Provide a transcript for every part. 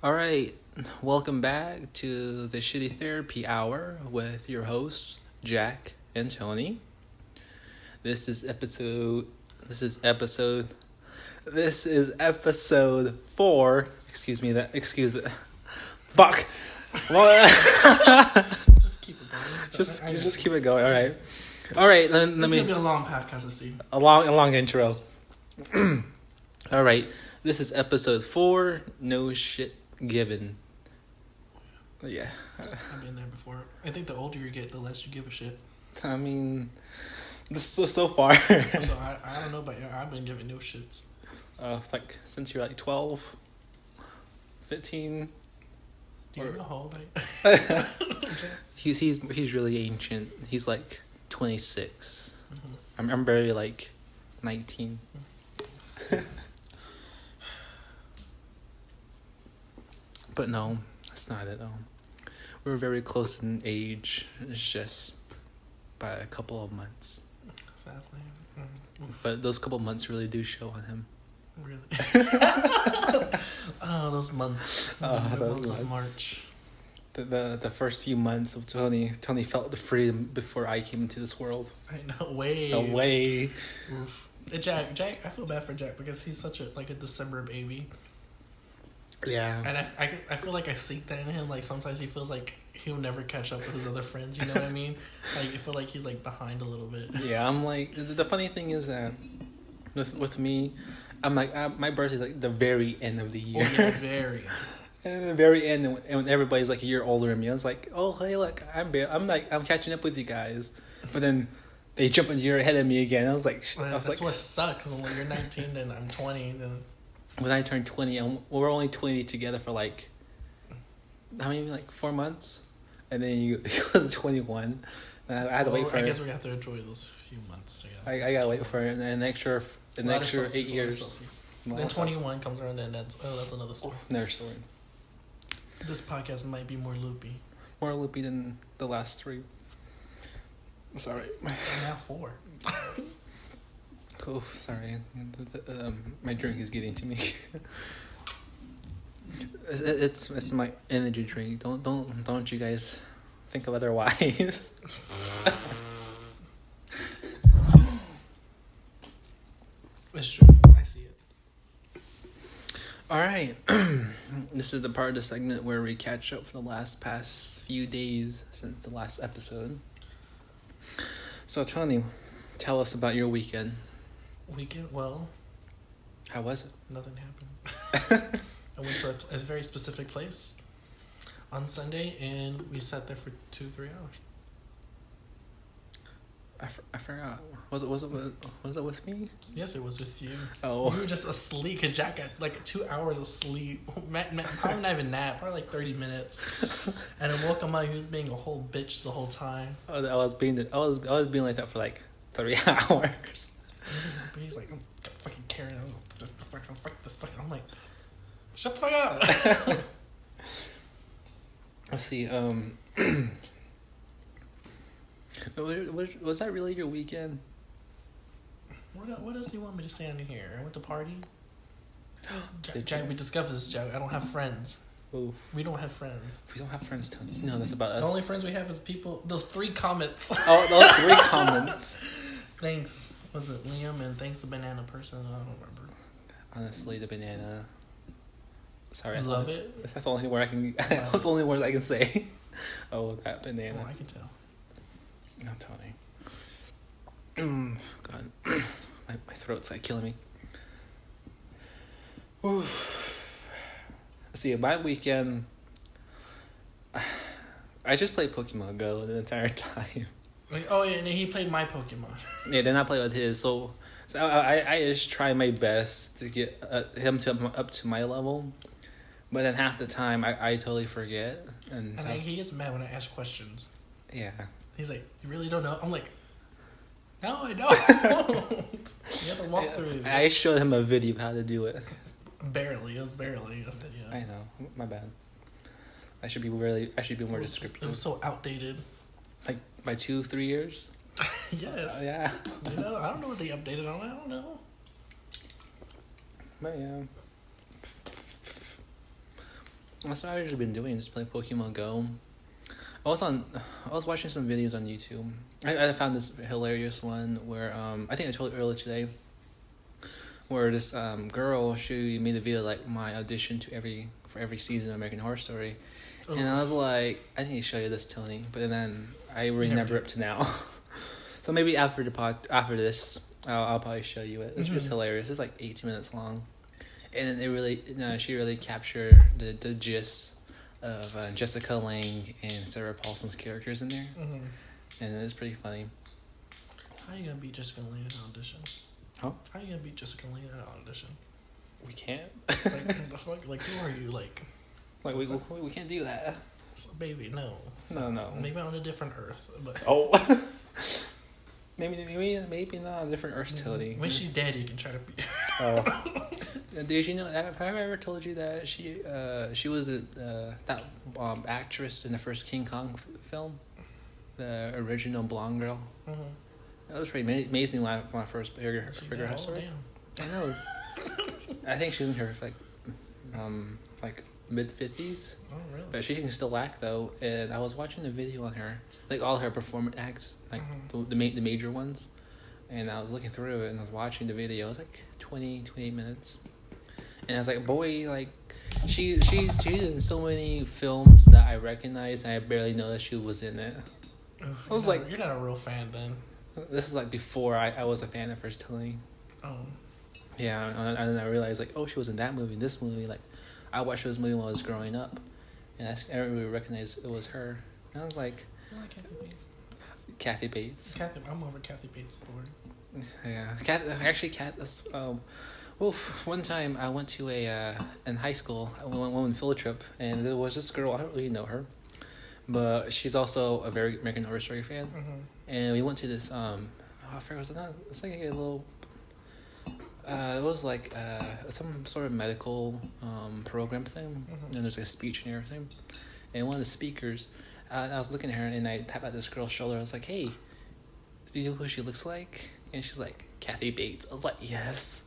All right, welcome back to the Shitty Therapy Hour with your hosts Jack and Tony. This is episode 4. Excuse that. Fuck. Just keep it going. Just keep it going. All right. Let It's me gonna be a long podcast. I see. a long intro. All right, this is episode 4. No shit given. Yeah. I've been there before. I think the older you get, the less you give a shit. I mean, this is so far. So I don't know about you. I've been giving no shits. It's like since you're like 12, 15. Do you know how old He's really ancient. He's like 26. Mm-hmm. I'm barely like 19. But no, that's not it. We're very close in age. It's just by a couple of months. Sadly. But those couple of months really do show on him. Really? Oh, those months. Oh, The those months of months. March. The first few months of Tony felt the freedom before I came into this world. I know. Way. No way. Oof. Jack. I feel bad for Jack because he's such a December baby. Yeah. And I feel like I see that in him. Like sometimes he feels like he'll never catch up with his other friends. You know what I mean? Like I feel like he's like behind a little bit. Yeah, I'm like the funny thing is that with me, I'm like my birthday's like the very end of the year. Oh, yeah, very. And at the very end, and when everybody's like a year older than me, I was like, oh hey, look, I'm catching up with you guys. But then they jump a year ahead of me again. I was like, That's what sucks. When you're 19 and I'm 20, then when I turned 20, we're only 20 together for like, how many, like 4 months? And then you go to 21. And I had to wait for I guess we have to enjoy those few months together. I gotta wait for an extra 8 years. Then 21 comes around and that's another story. Another story. This podcast might be more loopy. More loopy than the last 3. Sorry. Now 4. Oh, sorry. My drink is getting to me. It's my energy drink. Don't you guys think of otherwise? It's true. I see it. All right. This is the part of the segment where we catch up for the past few days since the last episode. So, Tony, tell us about your weekend. Weekend? Well, how was it? Nothing happened. I went to a very specific place on Sunday, and we sat there for 2-3 hours. I forgot. Was it with me? Yes, it was with you. Oh. You were just asleep, because Jack got like 2 hours of sleep. Probably not even nap, probably like 30 minutes. And I woke him up, he was being a whole bitch the whole time. Oh, I was being like that for like 3 hours. But he's like, I'm fucking carrying on. I'm like, shut the fuck up. Let's see. Was that really your weekend? What else do you want me to say on here? I went to party. Jack, we discussed this, Jack. I don't have friends. Oh. We don't have friends. We don't have friends, Tony. You know this about us. The only friends we have is people. Those 3 comments. Oh, those 3 comments. Thanks. Was it Liam and thanks the banana person? I don't remember. Honestly, the banana. Sorry, That's the only word I can. That's the only word I can say. Oh, that banana. Oh, I can tell. No, Tony. God, my throat's like killing me. Let's see, my weekend. I just played Pokemon Go the entire time. Oh yeah, and he played my Pokemon. Yeah, then I played with his. So I just try my best to get him up to my level, but then half the time I totally forget. And so, he gets mad when I ask questions. Yeah. He's like, "You really don't know?" I'm like, "No, I don't." You have to walk through. I showed him a video of how to do it. Barely, it was barely a video. I know, my bad. I should be more descriptive. It was so outdated. Like by 2-3 years. Yes. Yeah. You know, I don't know what they updated on. I don't know. But yeah. That's what I've just been doing, just playing Pokemon Go. I was watching some videos on YouTube. I found this hilarious one where I think I told you earlier today, where this girl, she made a video like my audition for every season of American Horror Story, and I was like, I need to show you this, Tony, but then I remember up to now. So maybe after this, I'll probably show you it. It's just hilarious. It's like 18 minutes long, and she really captured the gist of Jessica Lange and Sarah Paulson's characters in there, and it's pretty funny. How are you gonna beat Jessica Lange in an audition? Huh? How are you gonna beat Jessica Lange in an audition? We can't. Like the fuck? Like who are you? Like we can't do that. Baby, no. No. Maybe on a different Earth, but maybe not on a different Earth, Tony. When she's dead, you can try to beat her. Oh. Did you know? Have I ever told you that she was that actress in the first King Kong film, the original blonde girl? Mm-hmm. That was pretty amazing when I first figured her story. I know. I think she's in her like mid-50s. Oh, really? But she can still act though, and I was watching the video on her, like all her performance acts, like the major ones, and I was looking through it and I was watching the video. It was like 28 minutes, and I was like, boy, like she's in so many films that I recognize, and I barely know that she was in it. I was like, you're not a real fan then. This is like before I was a fan of first Tony. Oh. Yeah, and then I realized like, oh, she was in that movie, this movie. Like, I watched this movie when I was growing up, and everybody recognized it was her. And I was like, I like Kathy Bates. Kathy Bates. I'm over Kathy Bates' board. Yeah, one time I went to in high school, I went on a field trip, and there was this girl, I don't really know her, but she's also a very American Horror Story fan. And we went to this, I forget what it was. It's like a little, it was like some sort of medical program thing, and there's like a speech and everything. And one of the speakers, I was looking at her, and I tapped at this girl's shoulder. I was like, "Hey, do you know who she looks like?" And she's like, "Kathy Bates." I was like, "Yes,"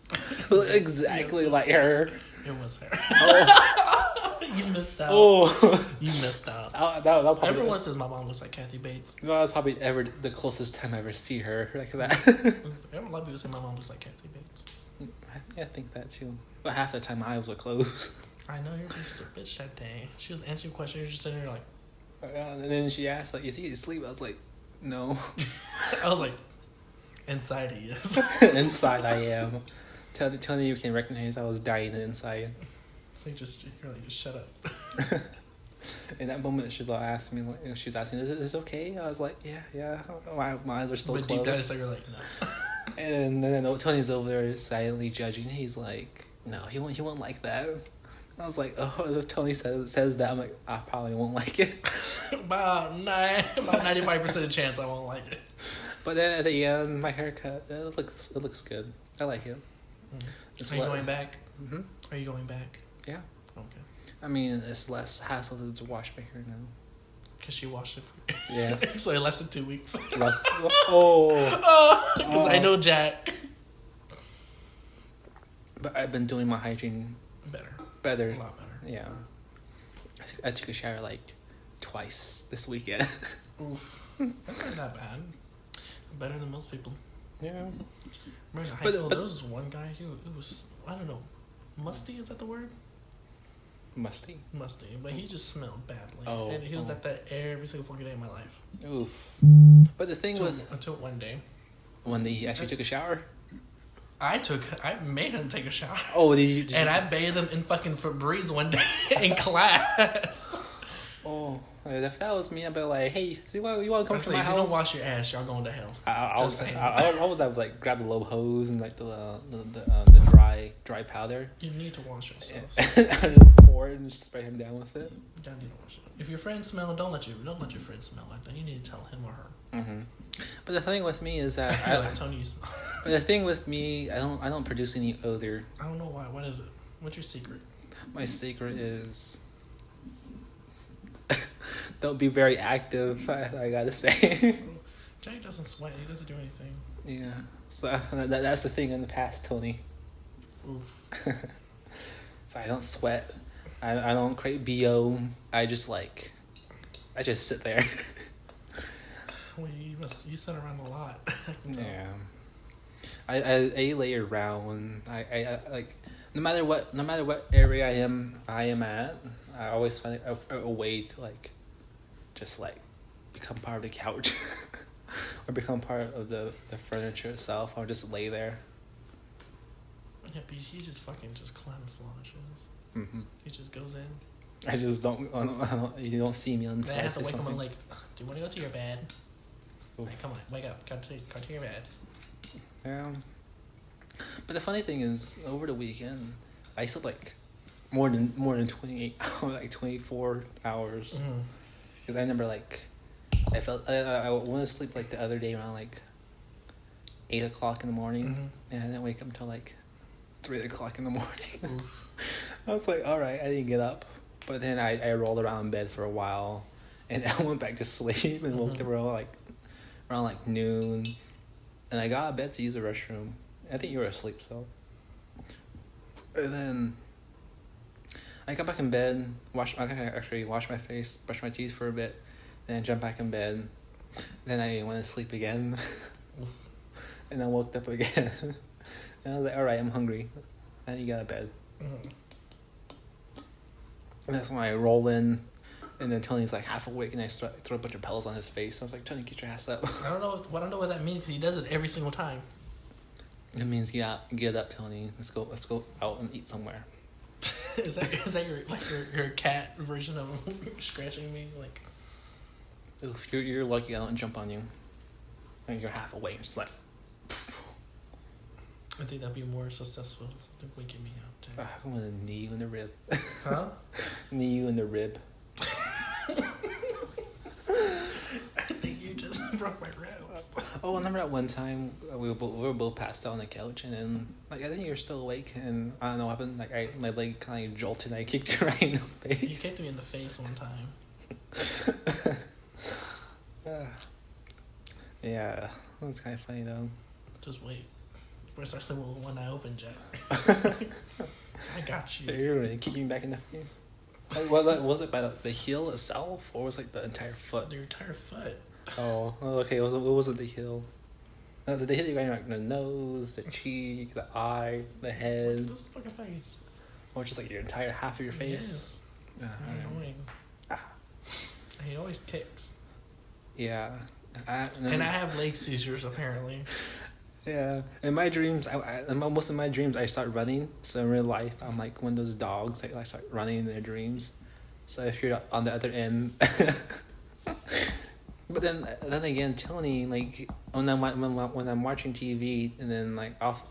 exactly like her. It was her. Oh. You missed out. Oh, you missed out. That'll probably, everyone says my mom looks like Kathy Bates. No, that's probably ever the closest time I ever see her like that. A lot of people say my mom looks like Kathy Bates. I think that too. But half the time my eyes were closed. I know, you're such a bitch that day. She was answering questions, you're just sitting there like... And then she asked, like, is he asleep? I was like, no. I was like, inside he is. Inside I am. Tell me you can recognize I was dying inside. So you're like, just shut up. In that moment, she's all asking me, like, she's asking, is it okay? I was like, yeah. My eyes are still closed. But deep down, so you're like, no. And then Tony's over there silently judging. He's like, no, he won't like that. I was like, oh, if Tony says that, I'm like, I probably won't like it. about 95% chance I won't like it. But then at the end, my haircut, it looks good. I like it. Are you going back? Mm-hmm. Are you going back? Yeah. Okay. I mean, it's less hassle to wash my hair now. Because she washed it for you. Yes. So it lasted 2 weeks. Because I know Jack. But I've been doing my hygiene better. A lot better. Yeah. I took a shower like twice this weekend. Oof. That's not that bad. Better than most people. Yeah. Remember in high school, there was one guy who was, I don't know, musty, is that the word? Musty, but he just smelled badly. Oh. And he was like that every single fucking day of my life. Oof. But the thing until one day. When he actually took a shower? I made him take a shower. Oh, did you? I bathed him in fucking Febreze one day in class. Oh, if that was me, I'd be like, hey, you want to come to my house? If you don't wash your ass, y'all going to hell. I would have like grabbed the low hose and like the dry powder. You need to wash yourself. I just pour it and just spray him down with it. You don't need to wash it. If your friends smell, don't let your friend smell like that. You need to tell him or her. Mm-hmm. But the thing with me is that Tony, you smell. But the thing with me, I don't produce any odor. I don't know why. What is it? What's your secret? My secret is don't be very active. I gotta say. Jake doesn't sweat. He doesn't do anything. Yeah. So that's the thing in the past, Tony. Oof. So I don't sweat. I don't create BO. I just sit there. Well, you sit around a lot. Yeah. I lay around. I like no matter what area I am at, I always find a way to like just like become part of the couch or become part of the furniture itself. I'll just lay there. Yeah, but he just fucking just camouflages. Mm-hmm. He just goes in. I just don't you don't see me until Then I I have say to wake him something. up like, do you want to go to your bed? Oof. Like, come on, wake up, come to your bed. Yeah. But the funny thing is, over the weekend, I slept like more than 28 hours, like 24 hours. Mm-hmm. Because I remember like I felt I went to sleep like the other day around like 8 o'clock in the morning, Mm-hmm. and I didn't wake up until like 3 o'clock in the morning. Oof. I was like, all right, I didn't get up, but then I rolled around in bed for a while, and I went back to sleep and woke up around like noon, and I got out of bed to use the restroom. I think you were asleep, so. And then I got back in bed, washed my face, brushed my teeth for a bit, then jump back in bed. Then I went to sleep again, and I woke up again. And I was like, all right, I'm hungry. I need to get out of bed. Mm-hmm. And that's when I roll in, and then Tony's like half awake, and I throw a bunch of pillows on his face. I was like, Tony, get your ass up. I don't know what that means. 'Cause he does it every single time. It means get up, Tony. Let's go out and eat somewhere. is that your cat version of scratching me? Like, Oof, you're lucky I don't jump on you. And you're half awake, just like. I think that'd be more successful than waking me up. Too. I'm gonna knee you in the rib. Huh? Knee you in the rib. I think you just broke my ribs. Oh, I remember that one time we were both passed out on the couch, and then like I think you were still awake, and I don't know what happened. Like my leg kind of jolted, and I kicked you right in the face. You kicked me in the face one time. Yeah, that's kind of funny though. Just wait. We're gonna start sleeping with one eye open, Jack. I got you. You're really kicking me back in the face. Like, was it by the heel itself, or was it like the entire foot? Your entire foot. Oh, okay. It wasn't the heel. Did they hit you right in like, the nose, the cheek, the eye, the head, This fucking face. or just like your entire half of your face? Yes. I don't know. Annoying. He always kicks. Yeah. And I have leg seizures apparently. Yeah. In my dreams, in most of my dreams, I start running. So in real life, I'm like one of those dogs that like start running in their dreams. So if you're on the other end. But then again, Tony, like when I'm watching TV, and then like off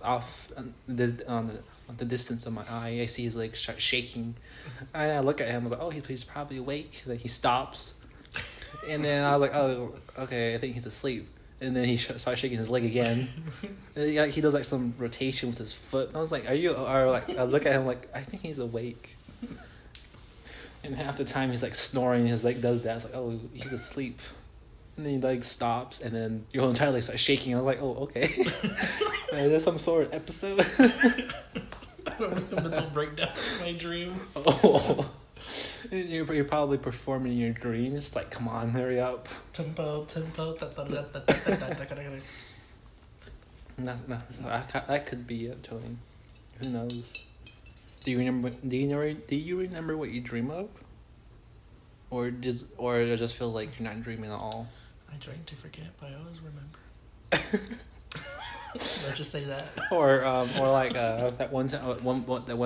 on the distance of my eye, I see his legs start shaking. And I look at him, I was like, oh, he's probably awake. Like he stops, and then I was like, oh, okay, I think he's asleep. And then he starts shaking his leg again. And he does like some rotation with his foot. And I was like, I look at him like, I think he's awake. And half the time he's like snoring, his leg does that. It's like, oh, he's asleep. And then he like stops, and then your whole entire leg starts shaking. I was like, oh, okay. Is there some sort of episode? I don't know, mental breakdown in my dream. Oh. You're probably performing in your dreams. Like, come on, hurry up. Tempo. That could be it, Tony. Who knows? Do you remember what you dream of? Or does it just feel like you're not dreaming at all? I drank to forget, but I always remember. Let's just say that. Or like that one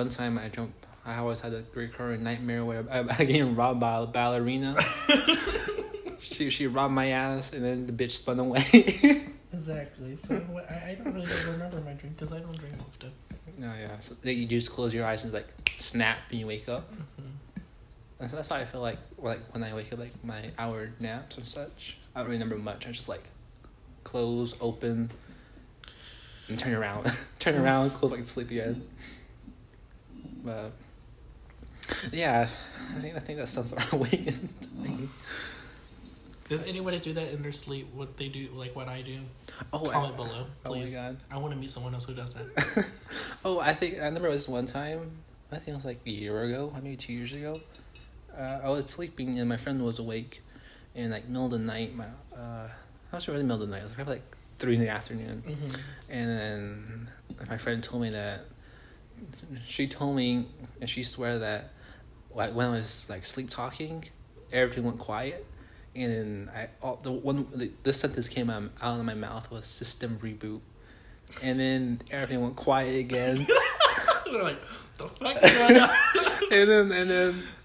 time I always had a recurring nightmare where I getting robbed by a ballerina. she robbed my ass, and then the bitch spun away. Exactly. So I don't really remember my dream because I don't dream often. No, yeah. So you just close your eyes and just like snap, and you wake up. Mm-hmm. That's why I feel like when I wake up, like my hour naps and such, I don't remember much. I just like close, open, and turn around, close, like sleep again. But yeah, I think that sums up our awakening. Does anybody do that in their sleep? What they do, like what I do? Oh, Comment below, please. Oh my god. I want to meet someone else who does that. Oh, I remember this one time. I think it was like a year ago, maybe 2 years ago. I was sleeping and my friend was awake, and like middle of the night, I was really middle of the night. It was probably like 3 in the afternoon, and then my friend told me that she told me, and she swear that like when I was like sleep talking, everything went quiet, and then this sentence came out of my mouth was system reboot, and then everything went quiet again. They're like, the fuck is going on?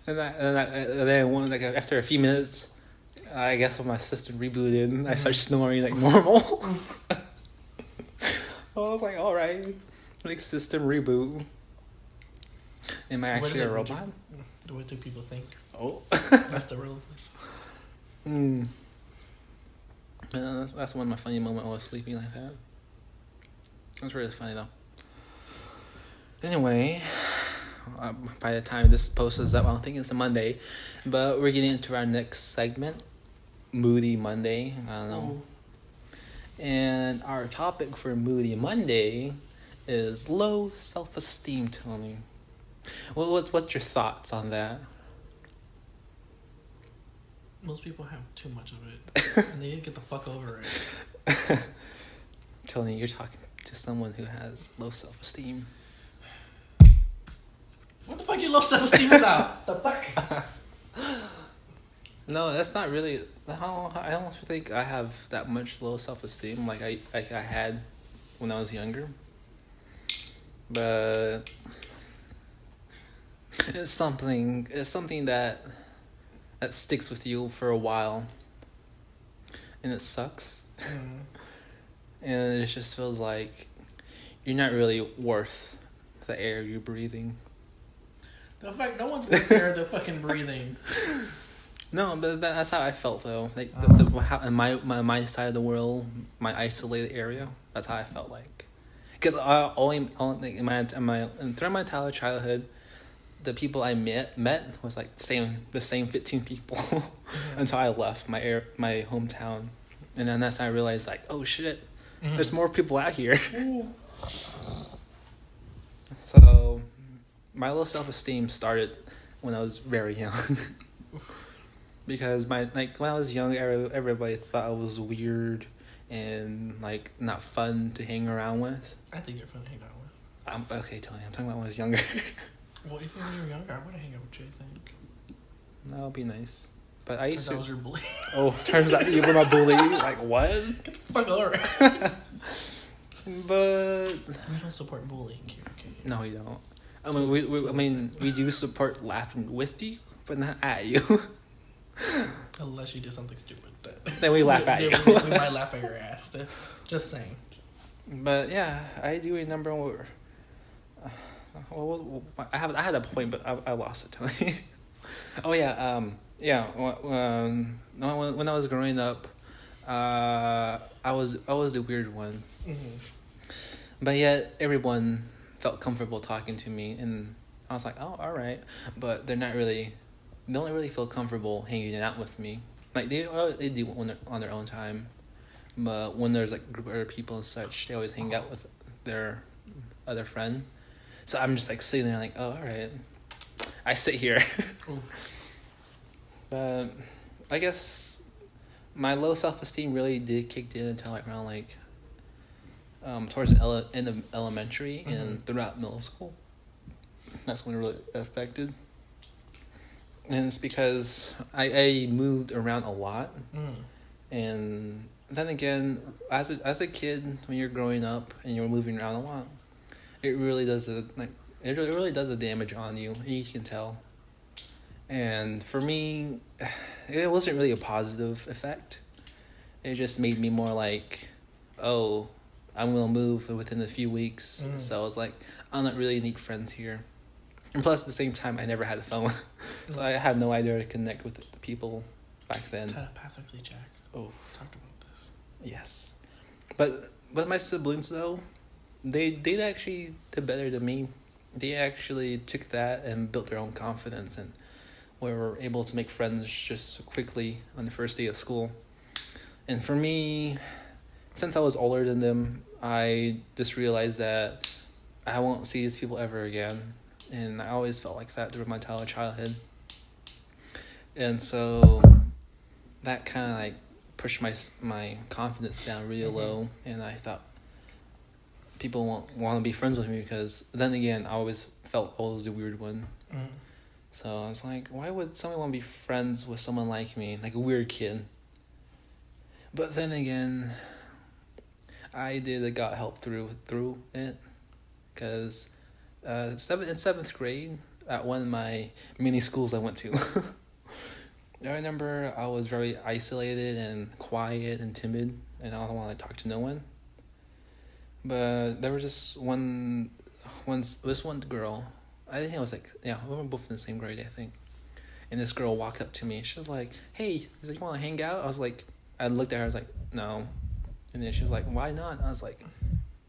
and then one like after a few minutes, I guess when my system rebooted, I started snoring like normal. I was like, all right, like system reboot. Am I actually a robot? What do people think? Oh, That's the real. That's one of my funny moments. I was sleeping like that. That's really funny though. Anyway, by the time this post is up, I don't think it's a Monday, but we're getting into our next segment, Moody Monday. I don't know. And our topic for Moody Monday is low self-esteem, Tony. Well, what's your thoughts on that? Most people have too much of it, and they need to get the fuck over it. Tony, you're talking to someone who has low self-esteem. What the fuck you low self-esteem about? The fuck? No, that's not really. I don't think I have that much low self-esteem like I had when I was younger. But it's something that sticks with you for a while, and it sucks. And it just feels like you're not really worth the air you're breathing. The fact no one's worth the air they're fucking breathing. No, but that's how I felt though. Like how in my side of the world, my isolated area. That's how I felt like. Because I only throughout my entire childhood, the people I met was like the same 15 people until I left my hometown, and then that's when I realized like, oh shit, there's more people out here. So my low self-esteem started when I was very young. Because when I was young, everybody thought I was weird and like not fun to hang around with. I think you're fun to hang out with. Okay, Tony, I'm talking about when I was younger. Well, if you were younger, I would hang out with you, I think. That would be nice. But I used to. I was your bully. Oh, turns out you were my bully. Like what? Get the fuck over. But we don't support bullying here, okay? No, we don't. I mean, we do support laughing with you, but not at you. Unless you do something stupid. Then we laugh at you. We might laugh at your ass. Just saying. But yeah, I do remember. I had a point, but I lost it, Tony. Oh yeah, when I was growing up, I was the weird one. But yet everyone felt comfortable talking to me, and I was like, oh, all right. But they don't really feel comfortable hanging out with me. Like they do on their own time, but when there's like a group of other people and such, they always hang out with their other friend. So I'm just like sitting there like, oh, all right, I sit here. But I guess my low self-esteem really did kick in until like around like towards the end of elementary and throughout middle school. That's when it really affected. And it's because I moved around a lot. And then again, as a kid, when you're growing up and you're moving around a lot, it really does a damage on you. You can tell. And for me, it wasn't really a positive effect. It just made me more like, oh, I'm gonna move within a few weeks. So I was like, I don't really need friends here. And plus, at the same time, I never had a phone, so I had no idea to connect with the people back then. Telepathically, Jack. Oh, Talked about this. Yes, but my siblings though, they actually did better than me. They actually took that and built their own confidence, and were able to make friends just quickly on the first day of school. And for me, since I was older than them, I just realized that I won't see these people ever again. and I always felt like that through my entire childhood. And so that kind of like pushed my confidence down really low, and I thought people won't want to be friends with me because then again I always felt I was the weird one. So I was like, why would someone want to be friends with someone like me, like a weird kid? But then again, I got help through it, because in seventh grade at one of my mini schools I went to. I remember I was very isolated and quiet and timid, and I don't want to talk to no one. But there was just this one girl. I think I was like, we were both in the same grade, I think. And this girl walked up to me. She was like, "Hey," she's like, "You want to hang out?" I looked at her. I was like, "No." And then she was like, "Why not?" I was like,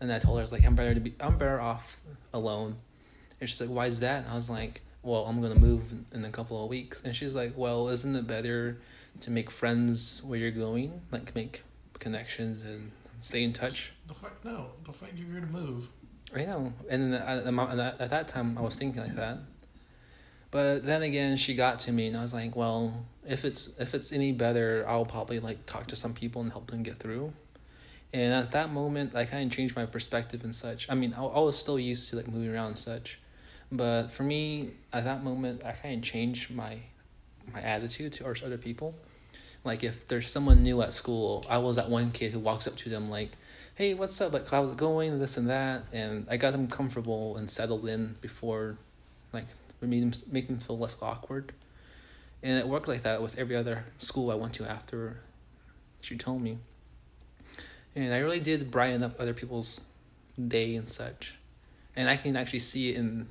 and I told her, I was like, I'm better off alone. And she's like, "Why is that?" And I was like, "Well, I'm gonna move in a couple of weeks." And she's like, "Well, isn't it better to make friends where you're going, like make connections and stay in touch?" The fuck no. The fuck you're going to move. I know. And at that time, I was thinking like that. But then again, she got to me, and I was like, well, if it's any better, I'll probably like talk to some people and help them get through. And at that moment, I kind of changed my perspective and such. I mean, I was still used to like moving around and such, but for me, at that moment, I kind of changed my attitude towards other people. Like if there's someone new at school, I was that one kid who walks up to them like, "Hey, what's up? Like, how's it going? This and that," and I got them comfortable and settled in before, like, make them feel less awkward. And it worked like that with every other school I went to after she told me. And I really did brighten up other people's day and such. And I can actually see it in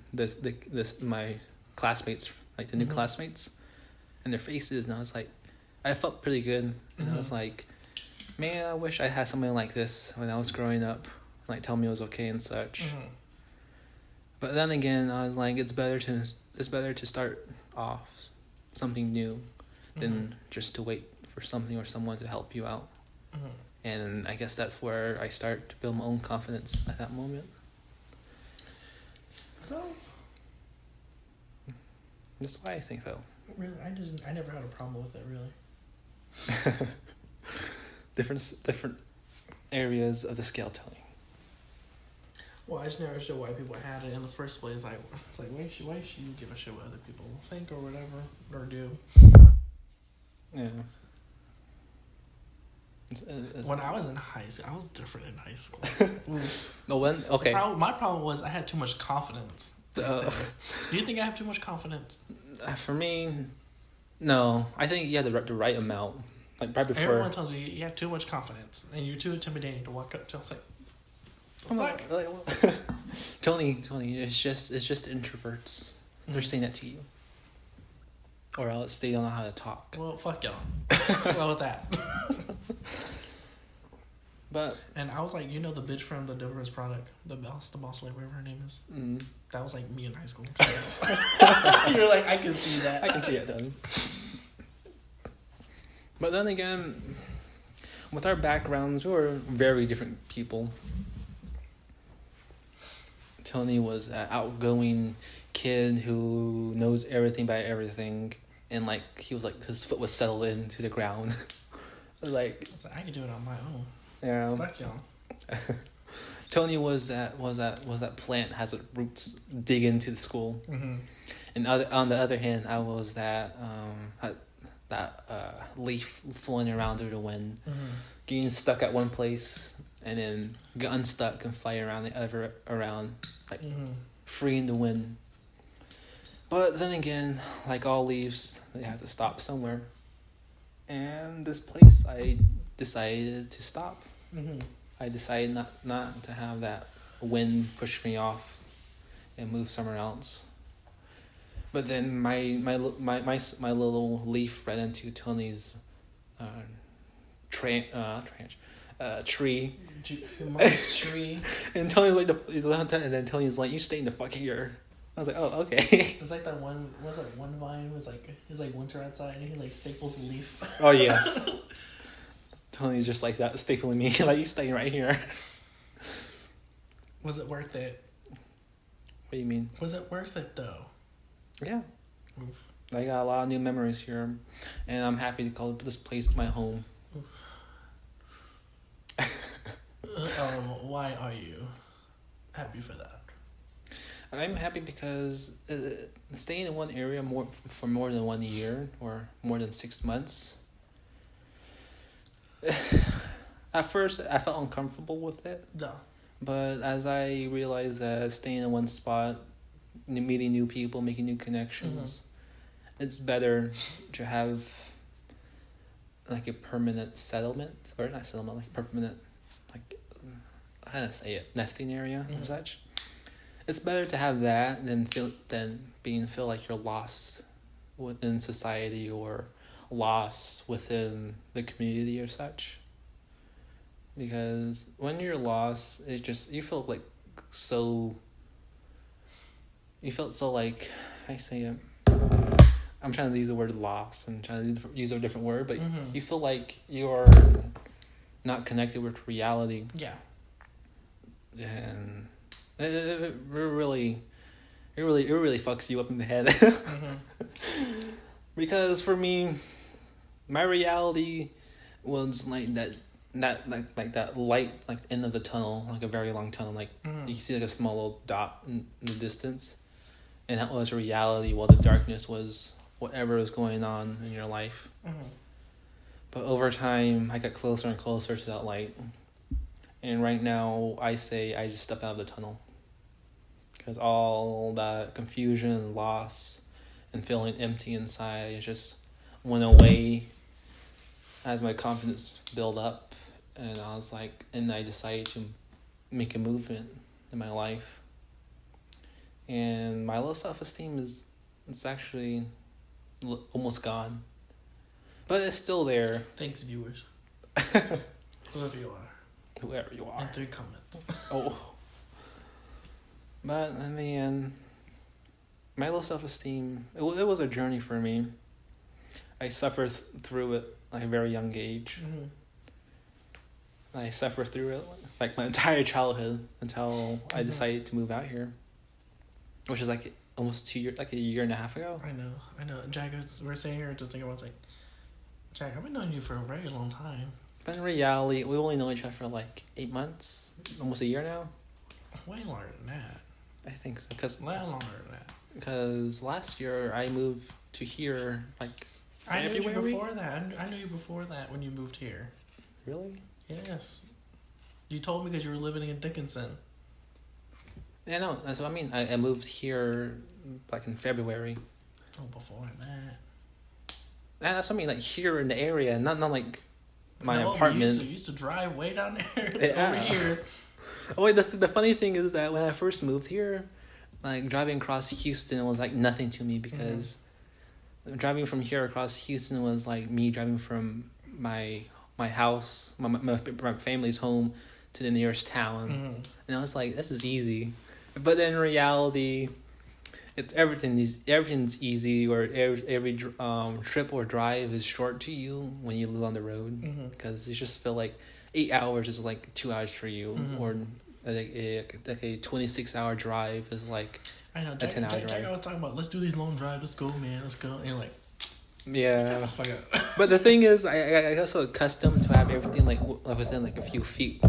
my classmates, like the new classmates, and their faces. And I was like, I felt pretty good. And I was like, man, I wish I had something like this when I was growing up, like tell me it was okay and such. But then again, I was like, it's better to start off something new than just to wait for something or someone to help you out. And I guess that's where I start to build my own confidence at that moment. So That's why I think though. Really, I never had a problem with it really. different areas of the scale telling. Well, I just never understood why people had it in the first place. Like, it's like, why should you give a shit what other people think or whatever or do? Yeah. When I was in high school, I was different in high school. No, when okay. My problem was I had too much confidence. Do you think I have too much confidence? For me, no. I think you had the right amount. Like right before. Everyone tells me you have too much confidence and you're too intimidating to walk up to. I was like, Tony, it's just introverts. They're saying that to you. Or else they don't know how to talk. Well, fuck y'all. Well, with that. But and I was like, the bitch from the Diverse Product, the boss, like whatever her name is. That was like me in high school. You're like, I can see that. I can see it, Tony. But then again, with our backgrounds, we were very different people. Tony was an outgoing kid who knows everything about everything, and like he was like his foot was settled into the ground. Like I can do it on my own. Yeah. Fuck y'all. Tony was that plant has its roots dig into the school, and on the other hand, I was that leaf flowing around through the wind, getting stuck at one place and then get unstuck and fly around like free in the wind. But then again, like all leaves, they have to stop somewhere. And this place, I decided to stop. I decided not to have that wind push me off and move somewhere else. But then my little leaf ran into Tony's tree. Tree. And Tony's like and then Tony's like, "You stay in the fuck here." I was like, "Oh, okay." It's like that one. Was that one vine? Was like it's like winter outside, and he like staples a leaf. Oh yes. Tony's just like that, stapling me. Like, "You stay right here." Was it worth it? What do you mean? Was it worth it though? Yeah. Oof. I got a lot of new memories here, and I'm happy to call this place my home. Why are you happy for that? I'm happy because staying in one area for more than 1 year or more than 6 months. At first, I felt uncomfortable with it, No. but as I realized that staying in one spot, meeting new people, making new connections, it's better to have like a permanent settlement, or not settlement, like permanent, like how do I say it, nesting area or such. It's better to have that than feel like you're lost within society or lost within the community or such. Because when you're lost, you feel like like I say it. I'm trying to use the word lost and trying to use a different word, but you feel like you're not connected with reality. Yeah. And it really fucks you up in the head. Because for me, my reality was like that light, like end of the tunnel, like a very long tunnel, like you can see like a small little dot in the distance, and that was reality, while the darkness was whatever was going on in your life. But over time, I got closer and closer to that light, and right now I say I just step out of the tunnel, because all that confusion, loss, and feeling empty inside, it just went away as my confidence built up, and I decided to make a movement in my life, and my low self-esteem it's actually almost gone, but it's still there. Thanks, viewers. Whoever you are. Whoever you are. And 3 comments. Oh. But in the end, my low self-esteem, it was a journey for me. I suffered through it at a very young age. I suffered through it like my entire childhood until I decided to move out here, which is like almost 2 years, like a year and a half ago. I know. Jack, we're saying here, just thinking about, like, Jack, I've been knowing you for a very long time. But in reality, we only know each other for like 8 months, almost a year now. Way longer than that. I think so, because Way longer than that. Because last year I moved to here like February. I knew you before that. I knew you before that when you moved here. Really? Yes. You told me because you were living in Dickinson. Yeah, no, that's what I mean. I moved here like in February. Oh, before that. And that's what I mean, like here in the area, not like my apartment. You used to drive way down there. Yeah. Over here. Oh wait, the funny thing is that when I first moved here, like driving across Houston was like nothing to me, because driving from here across Houston was like me driving from my house, my family's home, to the nearest town, and I was like, this is easy. But in reality, everything's easy, or every trip or drive is short to you when you live on the road, because you just feel like 8 hours is like 2 hours for you, or like a 26-hour drive is like I know, a 10-hour drive. Jack, I was talking about, let's do these long drives, let's go, man, let's go, and you're like, yeah. fuck it. But the thing is, I got so accustomed to have everything like within like a few feet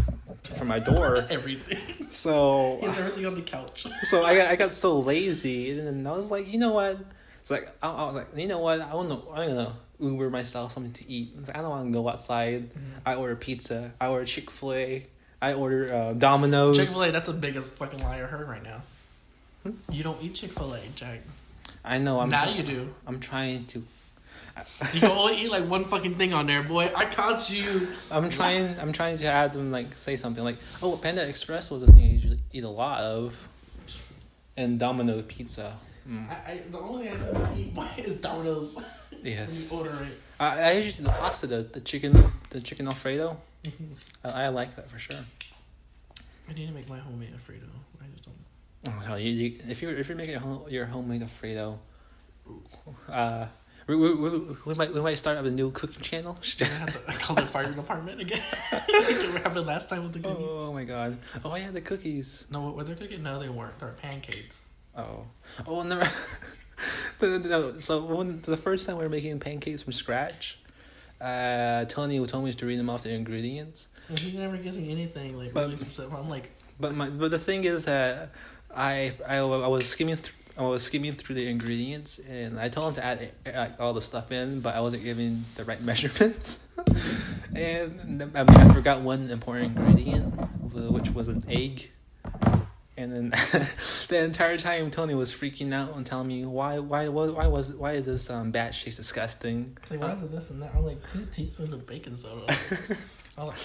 from my door. Everything. So He has everything on the couch. So I got so lazy, and then I was like, you know what? It's like I was like, you know what? I'm gonna Uber myself something to eat. It's like, I don't want to go outside. I order pizza. I order Chick-fil-A. I order Domino's. Chick-fil-A, that's the biggest fucking lie I heard right now. You don't eat Chick-fil-A, Jack. I know. You do. I'm trying to. You can only eat like one fucking thing on there, boy. I caught you. I'm trying to have them like say something like, oh, Panda Express was a thing I usually eat a lot of, and Domino pizza. The only thing I eat is Domino's. Yes. When you order it. I usually do the pasta, the chicken Alfredo. I like that for sure. I need to make my homemade Alfredo. I just don't. I'll tell you, if you're making your homemade Alfredo, we might start up a new cooking channel. I have to call the fire department again. What happened last time with the cookies? Oh my god! Oh yeah, the cookies. No, were they cooking? No, they weren't. They were pancakes. Oh, never. So when the first time we were making pancakes from scratch, Tony told me to read them off the ingredients. And he never gives me anything like But- really specific. I'm like, But the thing is that I was skimming through the ingredients, and I told him to add all the stuff in, but I wasn't giving the right measurements. And I mean, I forgot one important ingredient, which was an egg. And then the entire time Tony was freaking out and telling me why is this batch taste disgusting? it's like, why is it this and that? I'm like, 2 teaspoons of baking soda. I'm like,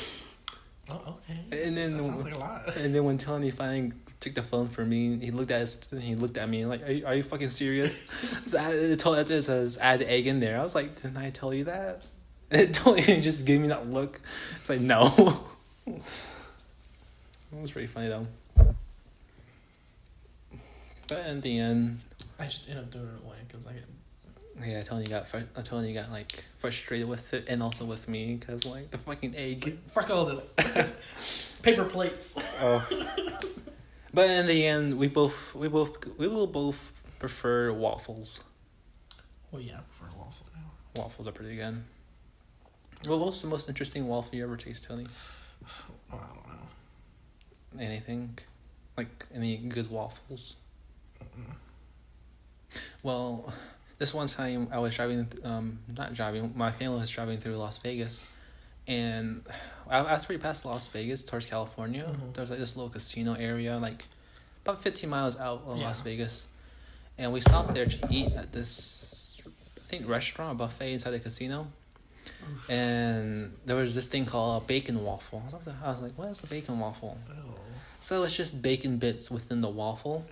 oh, okay. And then That sounds like a lot. And then when Tony finally took the phone from me, he looked at me like, are you fucking serious? So it says add the egg in there. I was like, didn't I tell you that? And Tony just gave me that look. It's like, no. It was pretty funny though. But in the end, I just end up doing it away because I get. yeah, Tony got like frustrated with it, and also with me because like the fucking egg. Fuck all this. Paper plates. Oh. But in the end, we will both prefer waffles. Well, yeah, I prefer a waffle now. Waffles are pretty good. Well, what's the most interesting waffle you ever taste, Tony? Well, I don't know. Anything? Like any good waffles? Well, this one time I was driving, not driving, my family was driving through Las Vegas, and after we passed Las Vegas towards California, there's like this little casino area, like about 15 miles out of Las Vegas, and we stopped there to eat at this, I think, restaurant or buffet inside the casino, and there was this thing called a bacon waffle. I was like, what is a bacon waffle? Oh. So it's just bacon bits within the waffle.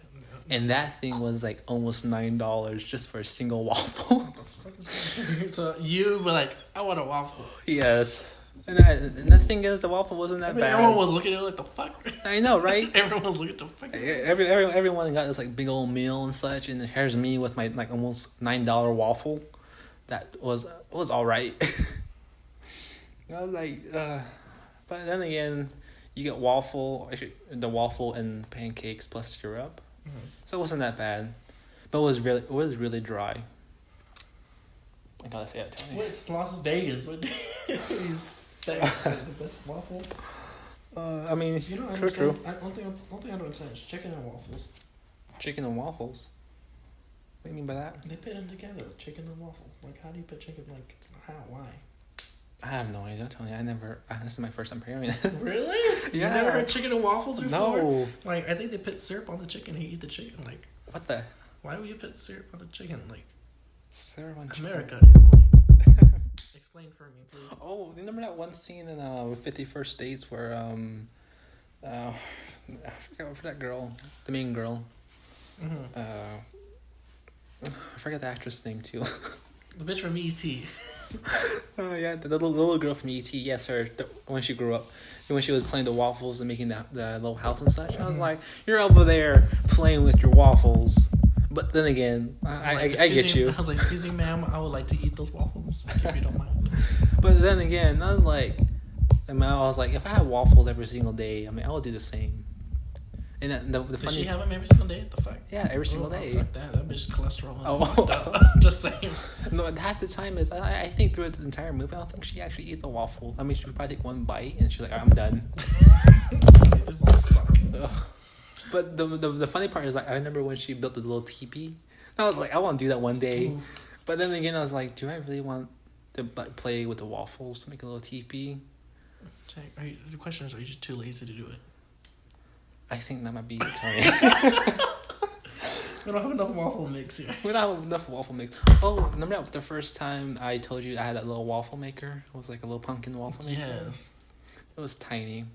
And that thing was like almost $9 just for a single waffle. So you were like, I want a waffle. Yes. And the thing is, the waffle wasn't that bad. Everyone was looking at it like, the fuck? I know, right? Everyone was looking at the fuck. Everyone got this like big old meal and such, and here's me with my like almost $9 waffle. That was all right. I was like, but then again, you get the waffle and pancakes plus syrup. Mm-hmm. So it wasn't that bad, but it was really dry. I gotta say that, Tony. Wait, it's Las Vegas. What do you expect? The best waffle? I mean, You don't true. understand. One thing I don't understand is chicken and waffles. Chicken and waffles. What do you mean by that? They put them together, chicken and waffle. Like, how do you put chicken? Like, how? Why? I have no idea, Tony. This is my first time hearing it. Really? Yeah. You never had chicken and waffles before? No. Like, I think they put syrup on the chicken. He eat the chicken. Like, What the? why would you put syrup on the chicken? Like, Syrup on chicken. America, explain. Explain for me, please. Oh, you remember that one scene in 50 First Dates where I forgot that girl, the main girl. Mm-hmm. I forget the actress name too. The bitch from E.T. Oh yeah, the little girl from E.T. Yes, her. When she grew up, when she was playing the waffles and making the little house and such, I was like, "You're over there playing with your waffles." But then again, I get you. I was like, "Excuse me, ma'am, I would like to eat those waffles if you don't mind." But then again, I was like, if I had waffles every single day, I mean, I would do the same. And the Does funny, she have them every single day? What the fuck? yeah, every single day. Fuck that. That bitch's cholesterol is Oh. fucked up. Just saying. No, half the time is I think throughout the entire movie, I don't think she actually ate the waffle. I mean, she would probably take one bite and she's like, "I'm done." This ball suck. Ugh. But the funny part is, like, I remember when she built the little teepee. I was like, I want to do that one day. Oof. But then again, I was like, do I really want to play with the waffles to make a little teepee? Jack, the question is, are you just too lazy to do it? I think that might be it, Tony. We don't have enough waffle mix here. We don't have enough waffle mix. Oh, remember that the first time I told you I had that little waffle maker? It was like a little pumpkin waffle maker. Yes. It was tiny.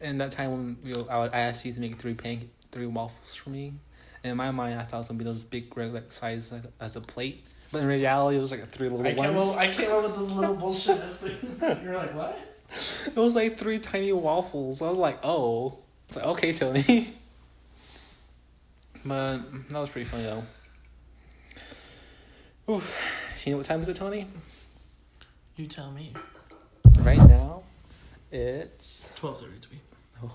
And that time when I asked you to make three waffles for me. And in my mind, I thought it was going to be those big regular size as a plate. But in reality, it was like three little ones. I came up with this little bullshit thing. You're like, what? It was like 3 tiny waffles. I was like, oh. It's like, okay, Tony. But that was pretty funny, though. Oof. You know what time is it, Tony? You tell me. Right now, it's... 12:33. Oh.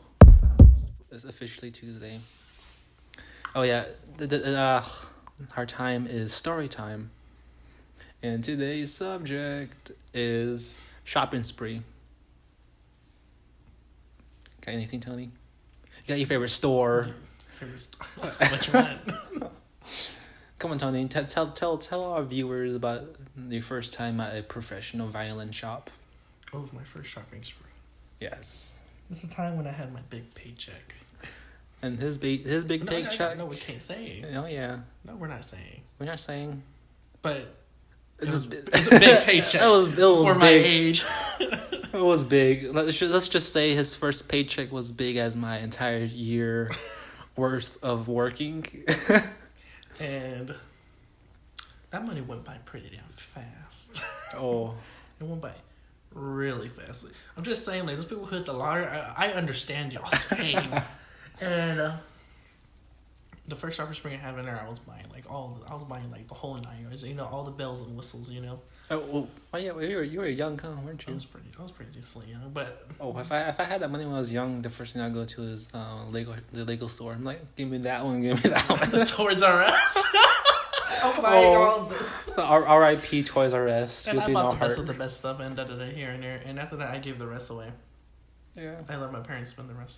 It's officially Tuesday. Oh yeah, our time is story time, and today's subject is shopping spree. Got anything, Tony? You got your favorite store? Favorite store? Which one? Come on, Tony. Tell our viewers about your first time at a professional violin shop. Oh, it was my first shopping spree. Yes. It's the time when I had my big paycheck. And his big paycheck. No, we can't say. Oh yeah. No, we're not saying. We're not saying. But it's a big paycheck. It was for big. my age. It was big. Let's just say his first paycheck was big as my entire year worth of working. And that money went by pretty damn fast. Oh. It went by really fast. I'm just saying, like, those people who hit the lottery, I understand y'all's pain. And the first shopping spree I had in there, I was buying the whole 9 yards. You know, all the bells and whistles. You know. Oh yeah, you were young, huh? Weren't you? I was pretty decently young, but if I had that money when I was young, the first thing I'd go to is the Lego store. I'm like, give me that one, give me that one. the Toys R Us. I'm buying all this. The R.I.P. Toys R Us. And I bought the best of the best stuff and here and there. And after that, I gave the rest away. Yeah. I let my parents spend the rest.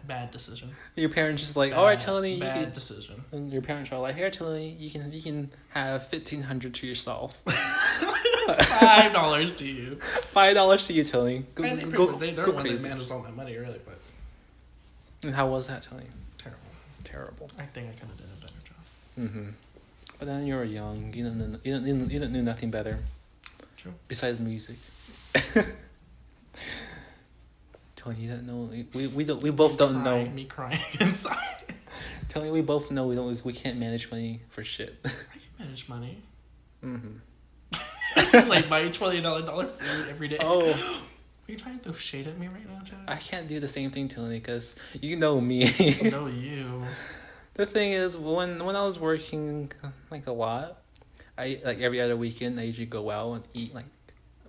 Bad decision. Your parents just like, all right, Tony. Bad decision. And your parents are like, here, Tony, you can have $1,500 to yourself. $5 to you. $5 to you, Tony. They're the one that managed all my money, really. But and how was that, Tony? Terrible. I think I could have done a better job. Mm-hmm. But then you were young. You didn't know nothing better. True. Besides music. Tony, you don't know. We both don't know. Me crying inside. Tony, we both know we can't manage money for shit. I can manage money. Mm-hmm. Like buy $20 food every day. Oh. Are you trying to throw shade at me right now, Chad? I can't do the same thing, Tony, because you know me. No, you. The thing is, when I was working like a lot, I like every other weekend I usually go out and eat like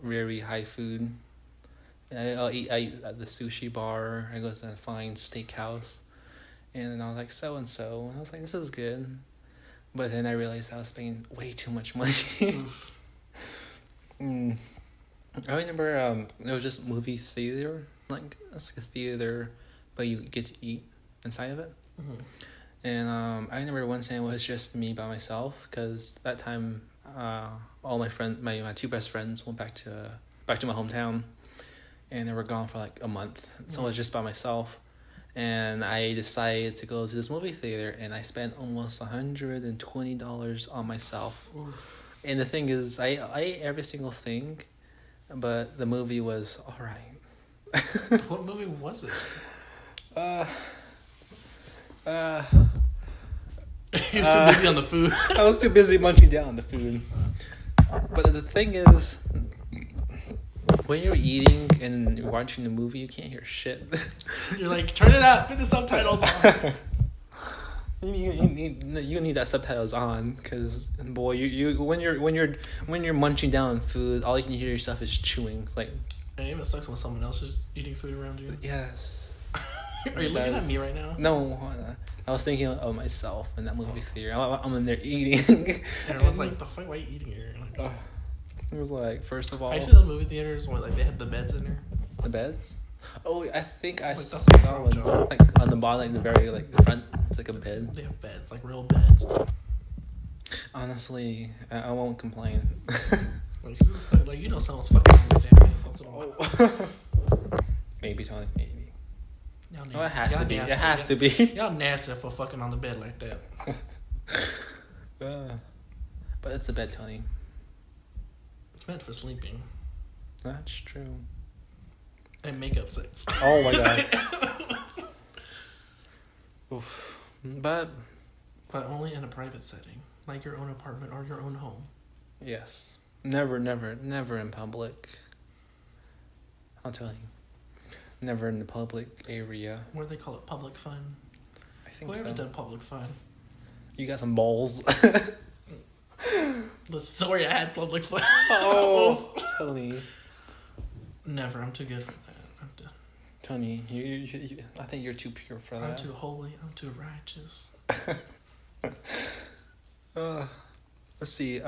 very high food. I eat at the sushi bar. I go to a fine steakhouse, and then I was like so and so, and I was like, this is good, but then I realized I was spending way too much money. I remember it was just movie theater, like it's like a theater, but you get to eat inside of it. Mm-hmm. And I remember one time it was just me by myself because that time all my friends, my two best friends, went back to my hometown, and they were gone for like a month. So I was just by myself, and I decided to go to this movie theater, and I spent almost $120 on myself. Oof. And the thing is, I ate every single thing, but the movie was alright. What movie was it? He was too busy on the food. I was too busy munching down the food. But the thing is, when you're eating and you're watching the movie, you can't hear shit. You're like, turn it up, put the subtitles on. You need that subtitles on, because boy, you when you're munching down food, all you can hear yourself is chewing. It's like, and it even sucks when someone else is eating food around you. yes. Are you looking at me right now? No, I was thinking of myself in that movie theater. I'm in there eating. And everyone's like, the fuck, why are you eating here? Like, it was like, first of all, I used to those movie theaters where like they had the beds in there. The beds? Oh, I think I Like, saw one like on the bottom, like the very like front. It's like a bed. They have beds, like real beds. Honestly, I won't complain. Like, who the fuck, like, you know, someone's fucking on the damn hands once in a while. Maybe, Tony. Maybe. Y'all Oh, it has to be. nasty. It has to be. Y'all nasty for fucking on the bed like that. But it's a bed, Tony. It's meant for sleeping. That's true. And makeup sex. Oh my god. Oof. But only in a private setting, like your own apartment or your own home. yes, never in public. I'll tell you. Never in the public area. What do they call it? Public fun? I think Whoever's so. done public fun. You got some balls. The story I had public fun. Oh, Tony. Never. I'm too good for that. I'm too, Tony, you I think you're too pure for that. I'm too holy. I'm too righteous. Let's see.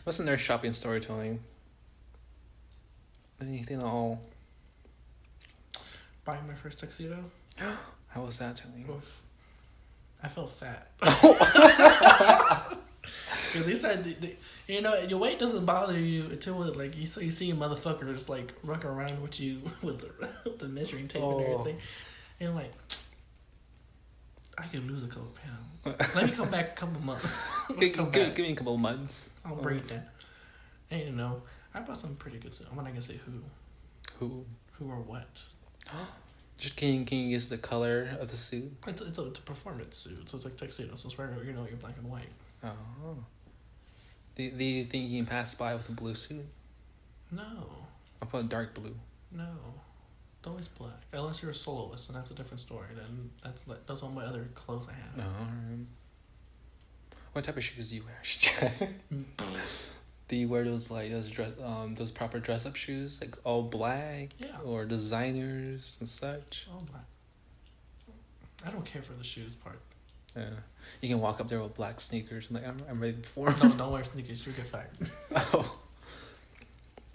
What's in their shopping storytelling? Anything at all? Buying my first tuxedo. How was that, Tony? Oof. I felt fat. At least your weight doesn't bother you until like you see motherfuckers like running around with you with the measuring tape and everything. And you're like, I could lose a couple pounds. Let me come back a couple months. Give me a couple of months. I'll bring it down. And I bought some pretty good stuff. I'm not gonna say who or what. Just can you guess the color of the suit? It's a performance suit, so it's like tuxedo. So it's regular, you're black and white. Oh. Do you think you can pass by with a blue suit? No. I'll put a dark blue. No. It's always black. Unless you're a soloist, and that's a different story. Then that's all my other clothes I have. No. What type of shoes do you wear? Do you wear those those proper dress up shoes, like all black? Yeah. Or designers and such? All black. I don't care for the shoes part. Yeah. You can walk up there with black sneakers and I'm ready to perform. No, don't wear sneakers. You get fired. Oh.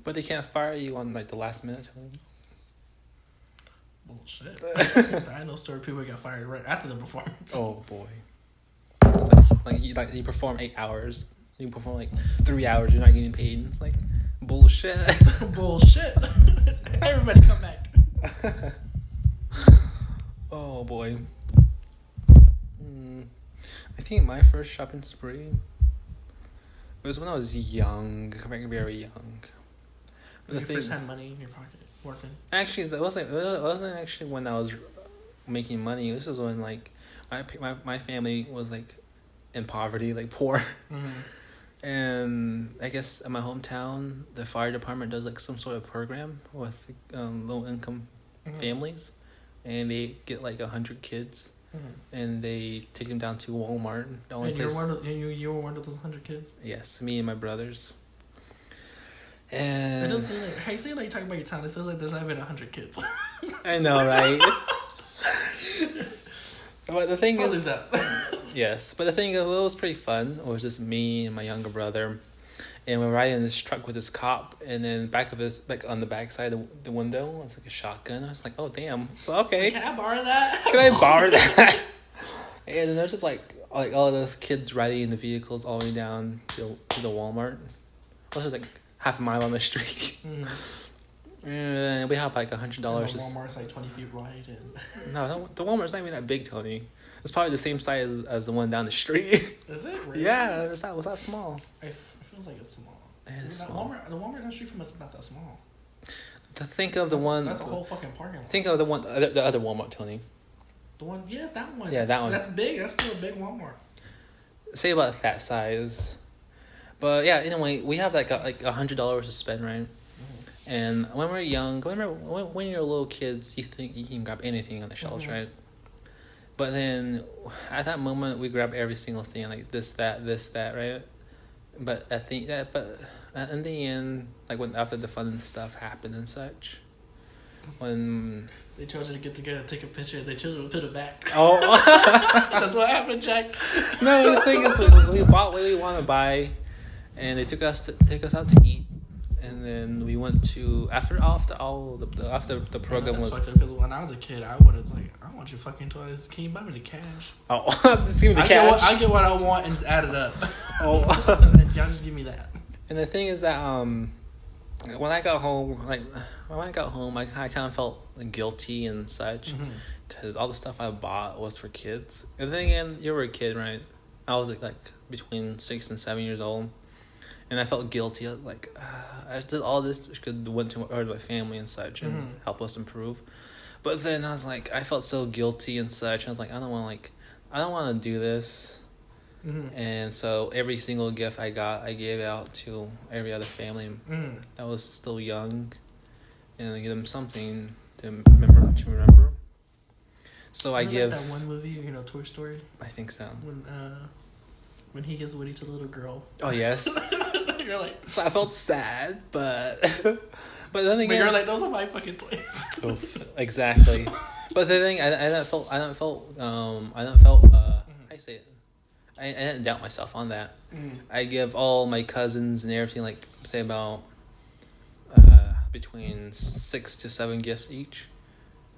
But they can't fire you on like the last minute. Bullshit. I know story people got fired right after the performance. Oh boy. It's like you perform 8 hours. You perform like 3 hours. You're not getting paid. It's like bullshit. Bullshit. Everybody come back. Oh boy. I think my first shopping spree was when I was young, very young. When you first had money in your pocket, working. Actually, it wasn't actually when I was making money. This is when like my family was like in poverty, like poor. Mm-hmm. And I guess in my hometown, the fire department does like some sort of program with low income families, and they get like 100 kids. Mm-hmm. And they take them down to Walmart. The only and you were one of those 100 kids? Yes, me and my brothers. And it doesn't seem like, how you say like you talking about your town? It sounds like there's not even 100 kids. I know, right? But the thing is, yes. But the thing is, it was pretty fun. It was just me and my younger brother, and we're riding in this truck with this cop, and then back of his, like on the back side of the window, it's like a shotgun. I was like, oh damn, okay. Can I borrow that? Can I borrow that? And then there's just like all of those kids riding in the vehicles all the way down to the Walmart. It was just like half a mile on the street. Mm. And we have like $100. The Walmart's like 20 feet wide. And... No, the Walmart's not even that big, Tony. It's probably the same size as the one down the street. Is it really? Yeah, it's not small. It feels like it's small. It is small. The Walmart down the street from us is not that small. Think of the one. That's a whole fucking parking lot. Think of the other Walmart, Tony. The one, yes, that one. Yeah, that one. That's big. That's still a big Walmart. Say about that size. But yeah, anyway, we have like $100 to spend, right? Mm-hmm. And when we're young, when you're little kids, you think you can grab anything on the shelves, mm-hmm. right? But then at that moment, we grab every single thing, like this, that, right? But in the end, like after the fun stuff happened and such, when they told you to get together, take a picture, they told you to put it back. Oh, that's what happened, Jack. No, the thing is, we bought what we want to buy, and they took us out to eat, and then we went to after the program was. Because when I was a kid, I would have like, I want your fucking toys. Can you buy me the cash? Oh, just give me the cash. I get what I want and just add it up. Oh, y'all just give me that. And the thing is that when I got home, I kind of felt guilty and such, because all the stuff I bought was for kids. And then again, you were a kid, right? I was like between 6 and 7 years old, and I felt guilty. I was like, I did all this because it went to my family and such, and help us improve. But then I was like, I felt so guilty and such. I was like, I don't want to do this. Mm-hmm. And so every single gift I got, I gave out to every other family that was still young, and I give them something to remember. So I give that one movie, Toy Story. I think so. When he gives Woody to the little girl. Oh yes. You're like. So I felt sad, but then again. But you're like, those are my fucking toys. Oof, exactly. But the thing, I don't felt, I say it. I didn't doubt myself on that. I give all my cousins and everything, like, say about between 6 to 7 gifts each.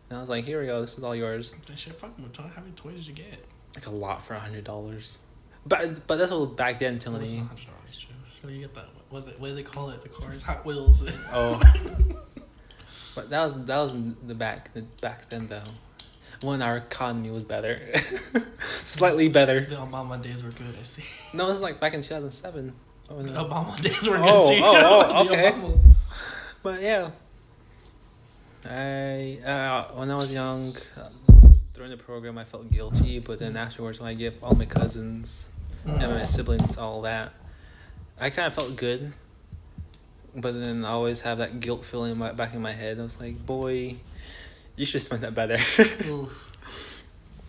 And I was like, here we go, this is all yours. That shit fucking with how many toys did you get? Like a lot for $100. But this was back then, What's Tony. $100 too? So you get that? What do they call it? The cars, Hot Wheels. Oh. But that was the back then though, when our economy was better, slightly better. The Obama days were good. I see. No, this is like back in 2007. Oh, The no. Obama days were good too. The Okay. Obama- But yeah, when I was young, during the program, I felt guilty. But then afterwards, when I give all my cousins and my siblings all that, I kind of felt good. But then I always have that guilt feeling back in my head. I was like, boy, you should spend that better. Oof.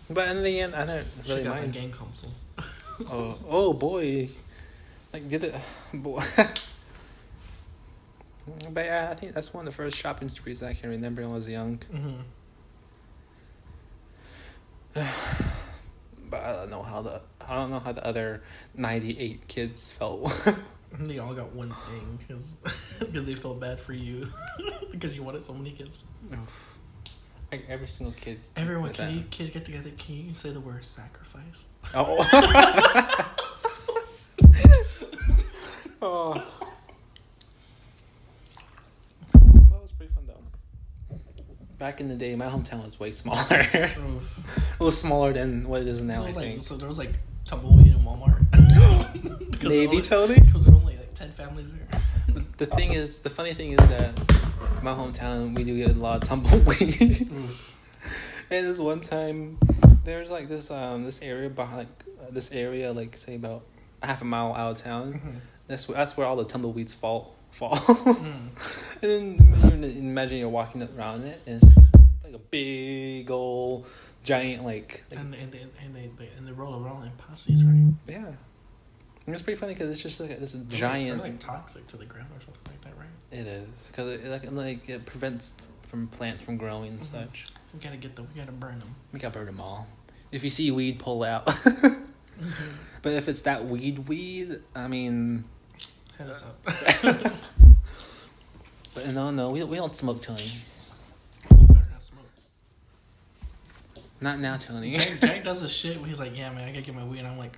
But in the end, I don't really She got my mind. game console. Oh boy, like did it, boy. But yeah, I think that's one of the first shopping sprees I can remember when I was young. But I don't know how the other 98 kids felt. They all got one thing because they felt bad for you because you wanted so many gifts. Like every single kid. Everyone, did can that. you kid get together? Can you say the word sacrifice? Oh. Oh. That was pretty fun though. Back in the day, my hometown was way smaller. It was smaller than what it is now, I think. So there was like tumbleweed in Walmart. Maybe, Tony? Because there were only like 10 families there. The funny thing is that my hometown, we do get a lot of tumbleweeds. And this one time, there's like this area behind, like say about half a mile out of town. That's where all the tumbleweeds fall. And then you imagine you're walking around it, and it's like a big old giant like. And they roll around in posses, right? Yeah. And it's pretty funny because it's just like this They're giant. like toxic to the ground or something like that, right? It is because it prevents from plants from growing and such. We gotta burn them. We gotta burn them all. If you see weed, pull out. But if it's that weed, I mean. Hit us up. But no, we don't smoke, Tony. You better not smoke. Not now, Tony. Jack does this shit when he's like, yeah, man, I gotta get my weed. And I'm like,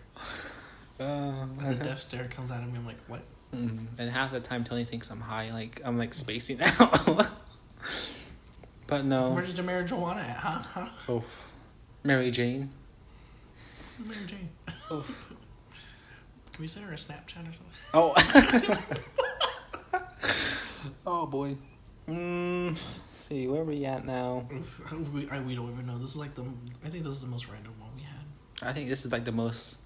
and the death stare comes out of me. I'm like, what? And half the time, Tony thinks I'm high. Like I'm like spacing out. But no. Where's the marijuana at, huh? Oh, Mary Jane. Mary Jane. Oh. Can we send her a Snapchat or something? Oh. Oh boy. See where we at now. We don't even know. This is like I think this is the most random one we had. I think this is like the most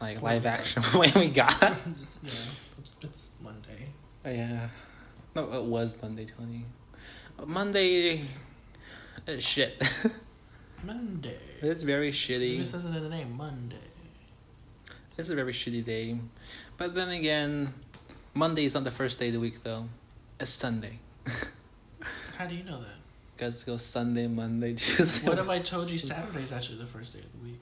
like live action way we got. Yeah, it's Monday. Yeah. No, it was Monday, Tony. Monday is shit. Monday. It's very It shitty. says it in the name, Monday. It's a very shitty day. But then again, Monday is not the first day of the week though. It's Sunday. How do you know that? Guys go Sunday, Monday, Tuesday. What if I told you Saturday is actually the first day of the week?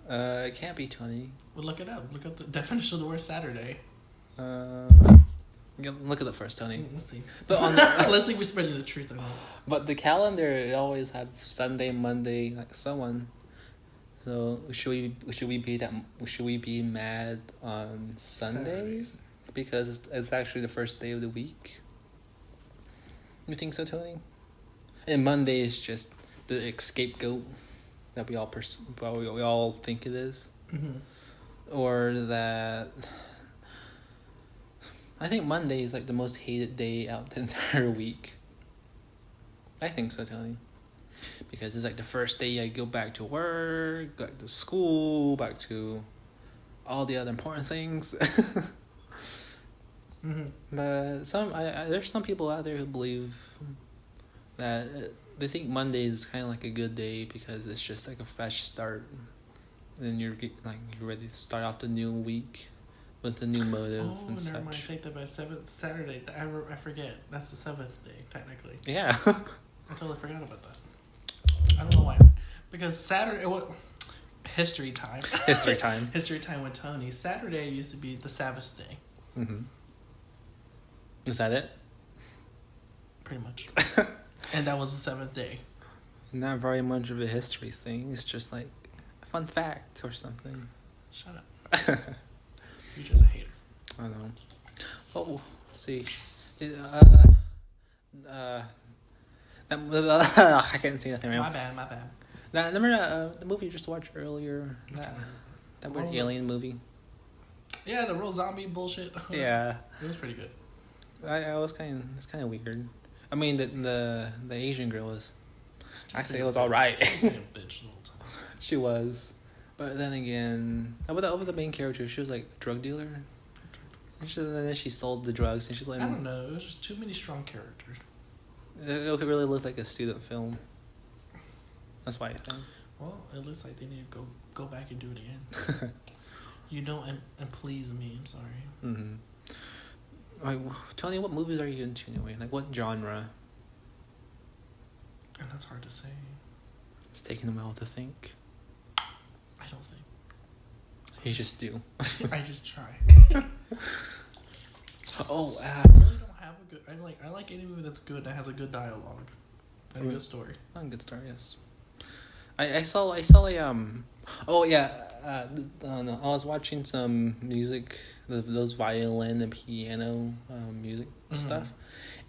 It can't be, Tony. Well, look it up. Look up the definition of the word Saturday. Look at the first, Tony. Let's see. But on Let's see if we spread you the truth or not. But the calendar it always have Sunday, Monday, like so on. So should we be mad on Sunday Saturdays. because it's actually the first day of the week? You think so, Tony? And Monday is just the scapegoat that we all think it is, or that. I think Monday is like the most hated day out the entire week. I think so, Tony. Because it's like the first day I go back to work, back to school, back to all the other important things. But there's some people out there who believe that they think Monday is kind of like a good day because it's just like a fresh start, and you're ready to start off the new week with a new motive and never mind. such. Take that by Saturday. I forget. That's the 7th day technically. Yeah. I totally forgot about that. I don't know why. Because Saturday, history time. History time. History time with Tony. Saturday used to be the Sabbath day. Mm-hmm. Is that it? Pretty much. And that was the seventh day. Not very much of a history thing. It's just like a fun fact or something. Shut up. You're just a hater. I know. Oh, let's see. I can't see nothing right now. My bad. Remember the movie you just watched earlier? That weird alien movie? Yeah, the real zombie bullshit. Yeah. It was pretty good. It's kind of weird. I mean, the Asian girl was... Actually, it was all right. She was being a bitch the whole time. She was. But then again... What was the main character? She was like a drug dealer? And then she sold the drugs. And she's like... I don't know. It was just too many strong characters. It really looked like a student film. That's why I think. Well, it looks like they need to go back and do it again. You don't and please me. I'm sorry. Mm-hmm. Like, Tony, what movies are you into anyway? Like, what genre? And that's hard to say. It's taking a while to think. I don't think. You just do. I just try. Oh, I really don't have a good. I like any movie that's good that has a good dialogue and a good story. Good story, yes. I saw a Oh yeah, no, I was watching some music, those violin and piano music stuff,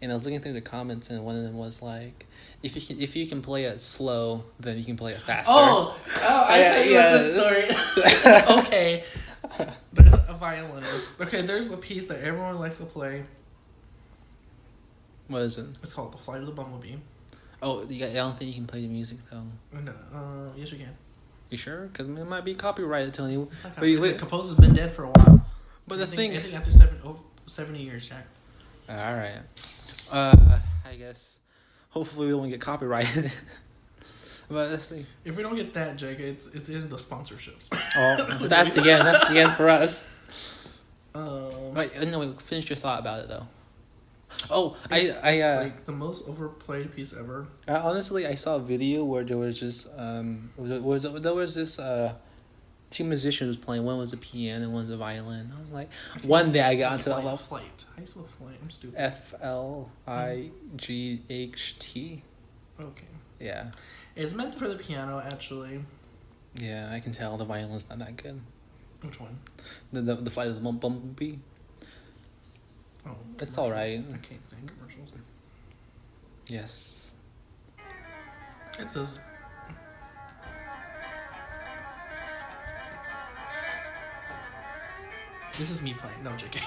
and I was looking through the comments, and one of them was like, if you can play it slow, then you can play it faster. I tell you this story. Okay, there's a violinist. Okay, there's a piece that everyone likes to play. What is it? It's called "The Flight of the Bumblebee." Oh, I don't think you can play the music though. No, yes you can. You sure? Because it might be copyrighted, Tony. The composer's been dead for a while. But I think after 70 years, Jack. All right. I guess. Hopefully we don't get copyrighted. But let's see. If we don't get that, Jake, it's in the sponsorships. Oh, that's the end. That's the end for us. Wait, finish your thought about it though. Oh, like the most overplayed piece ever. Honestly, I saw a video where there was just there was this two musicians playing. One was a piano and one was a violin. I was like, one day I got onto that level. Flight. How do you spell flight? I'm stupid. FLIGHT. Okay. Yeah. It's meant for the piano, actually. Yeah, I can tell the violin's not that good. Which one? The Flight of the Bumblebee. Oh, it's all right. I can't stand commercials. Yes. It does. This is me playing. No, JK.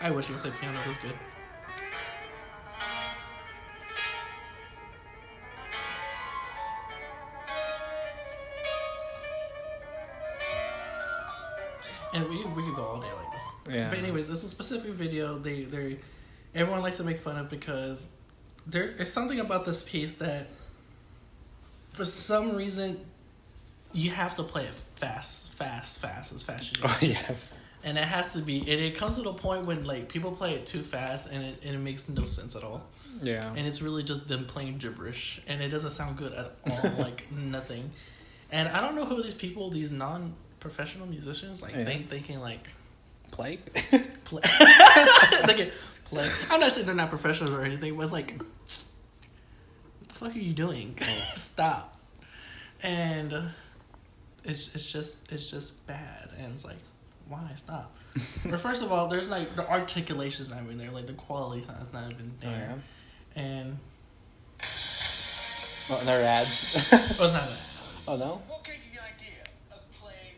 I wish you could play piano. It was good. And we could go all day like this. Yeah. But anyways, this is a specific video. They everyone likes to make fun of because there is something about this piece that for some reason you have to play it fast as fast as you can. Oh yes. And it has to be, and it comes to the point when like people play it too fast and it makes no sense at all. Yeah. And it's really just them playing gibberish and it doesn't sound good at all, like nothing. And I don't know who these people, these non-professional musicians, like think they can like play. They can play. I'm not saying they're not professionals or anything, but it's like, what the fuck are you doing? Stop. And it's just bad, and it's like, why stop? But first of all, there's like the articulation's not even there, like the quality has not even there, and another ad. It's not bad. Oh no. What gave you the idea of playing?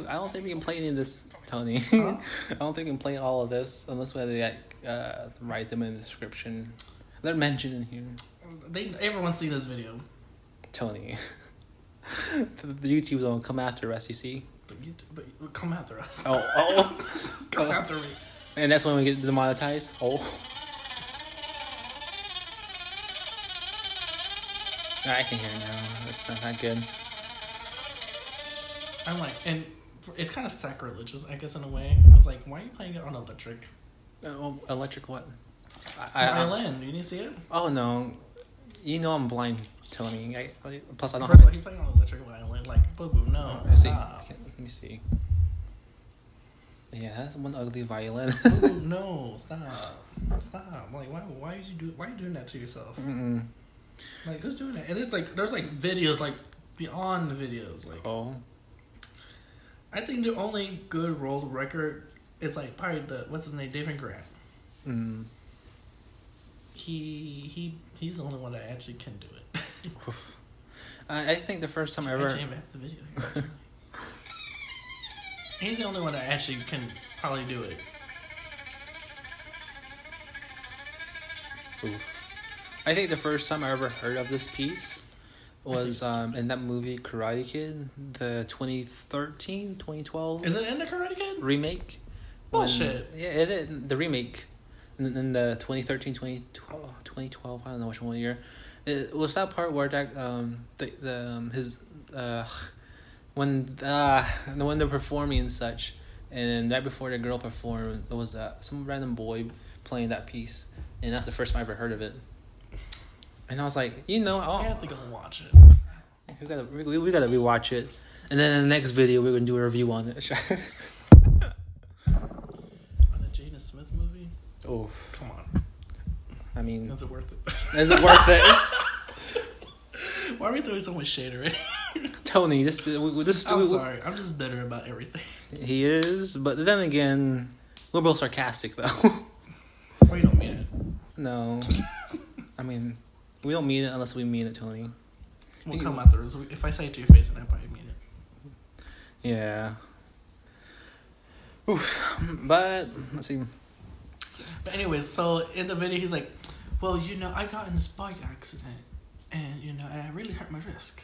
I don't think we can play any of this, Tony. Huh? I don't think we can play all of this unless we have to write them in the description. They're mentioned in here. Everyone's seen this video. Tony. The YouTube's gonna come after us, you see? Come after us. Oh. Come after me. And that's when we get demonetized? Oh. I can hear now. It's not that good. I'm like, and it's kind of sacrilegious, I guess, in a way. I was like, why are you playing it on electric? Oh, electric what? Violin. You didn't see it? Oh, no. You know I'm blind. Tony. Plus, I don't First of all, have. he playing on electric violin. Like, boo boo, no. Let's see. Stop. Let me see. Yeah, that's one ugly violin. Boo boo, no. Stop. Stop. Like, why are you doing that to yourself? Mm-mm. Like, who's doing that? And there's like videos, like, beyond the videos. Like, Oh. I think the only good world record is, like, probably what's his name? David Grant. Mm. He's the only one that actually can do it. I think the first time I ever. Actually, back the video. Here, he's the only one that actually can probably do it. Oof. I think the first time I ever heard of this piece was in that movie Karate Kid, the 2012 Is it in the Karate Kid? remake. Bullshit. Yeah, the remake in the 2012, I don't know which one year. It was that part where that when they're performing and such, and right before the girl performed, there was some random boy playing that piece, and that's the first time I ever heard of it. And I was like, I have to go watch it. we gotta rewatch it, and then in the next video we're gonna do a review on it. On the Jada Smith movie? Oh, Come on. I mean, Is it worth it? is it worth it? Why are we throwing so much shade already? Tony, this I'm sorry. I'm just bitter about everything. He is, but then again, we're both sarcastic though. Or you don't mean it. No, I mean, we don't mean it unless we mean it, Tony. We'll come out there. If I say it to your face, then I probably mean it. Yeah. Oof. But let's see. But anyways, so in the video, he's like, well, I got in this bike accident, and, and I really hurt my wrist.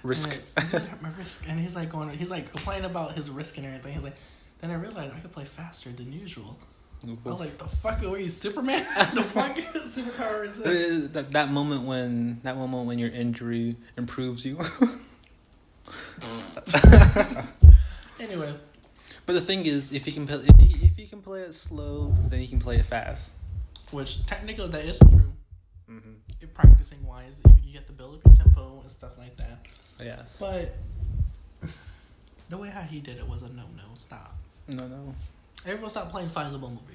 Risk. And it really hurt my wrist. And he's like complaining about his risk and everything. He's like, then I realized I could play faster than usual. I was like, the fuck, were you Superman? The fuck superpower is this? That moment when your injury improves you. Anyway. But the thing is, if you can play it slow, then you can play it fast. Which technically that is true. Mm-hmm. If practicing wise, if you get the build up your tempo and stuff like that. Yes. But the way how he did it was a no. Stop. No. Everyone stop playing Fire the Bumblebee.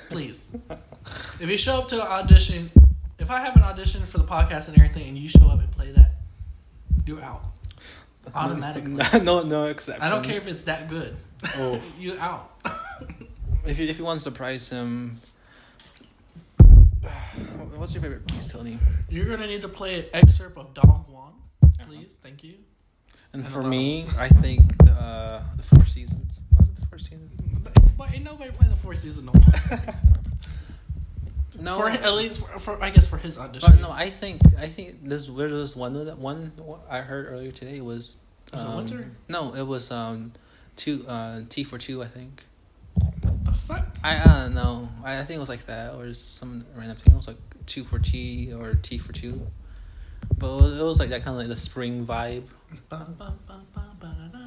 Please. If you show up to an audition, if I have an audition for the podcast and everything, and you show up and play that, you're out. Automatically. No exceptions. I don't care if it's that good. Oh. You out. If you want to surprise him, what's your favorite piece, Tony? You're gonna need to play an excerpt of Dong Juan, please. Thank you. And And for a lot me, I think the Four Seasons. Was it the Four Seasons? But ain't nobody playing the Four Seasons no more. No. For at least for I guess for his audition. No, I think there's one I heard earlier today was. Was it Winter? No, it was T for Two, I think. What the fuck? I don't know. I think it was like that, or some random thing. It was like 2 for T or T for Two. But it was like that kind of like the spring vibe.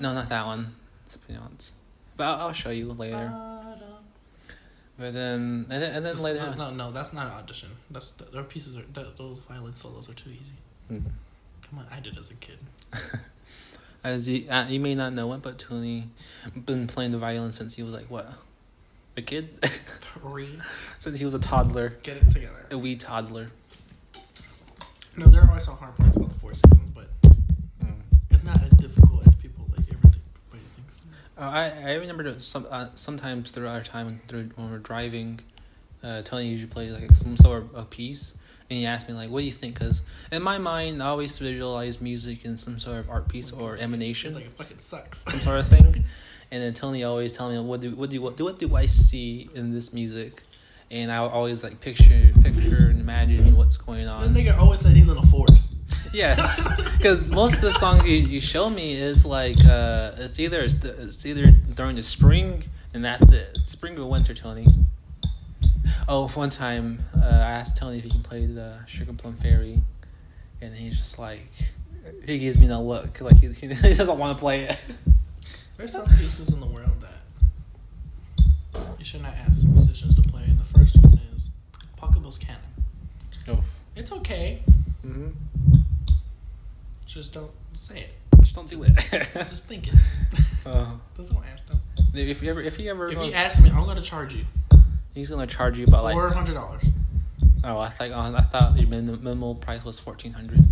No, not that one. Something else. But I'll show you later. But then and then later. No, that's not an audition. Their pieces those violin solos are too easy. Mm. Come on, I did as a kid. As you may not know it, but Tony been playing the violin since he was like what, a kid? 3. Since he was a toddler, Get it together. a wee toddler. No, there are some hard parts about the Four Seasons, but it's not as difficult as people like everybody thinks. I remember that sometimes throughout our time when we're driving, Tony usually plays like some sort of a piece, and he asked me like, "What do you think?" Because in my mind, I always visualize music in some sort of art piece or emanation, It's like it fucking sucks. some sort of thing. And then Tony always tell me, "What do I see in this music?" And I always like picture and imagine what's going on. This nigga always said he's in a forest. Yes, because most of the songs you show me is like it's either during the spring and that's it, spring or winter, Tony. Oh, one time I asked Tony if he can play the Sugar Plum Fairy, and he's just like, he gives me no look, like he doesn't want to play it. There's some pieces in the world that you should not ask musicians to play. And the first one is Pocketbill's Canon. Oh. It's okay. Mm-hmm. Just don't say it. Just don't do it. Just think it. Uh, Just don't ask them. if you ask me, I'm gonna charge you he's gonna charge you about like $400. Oh, I thought your minimal price was $1,400.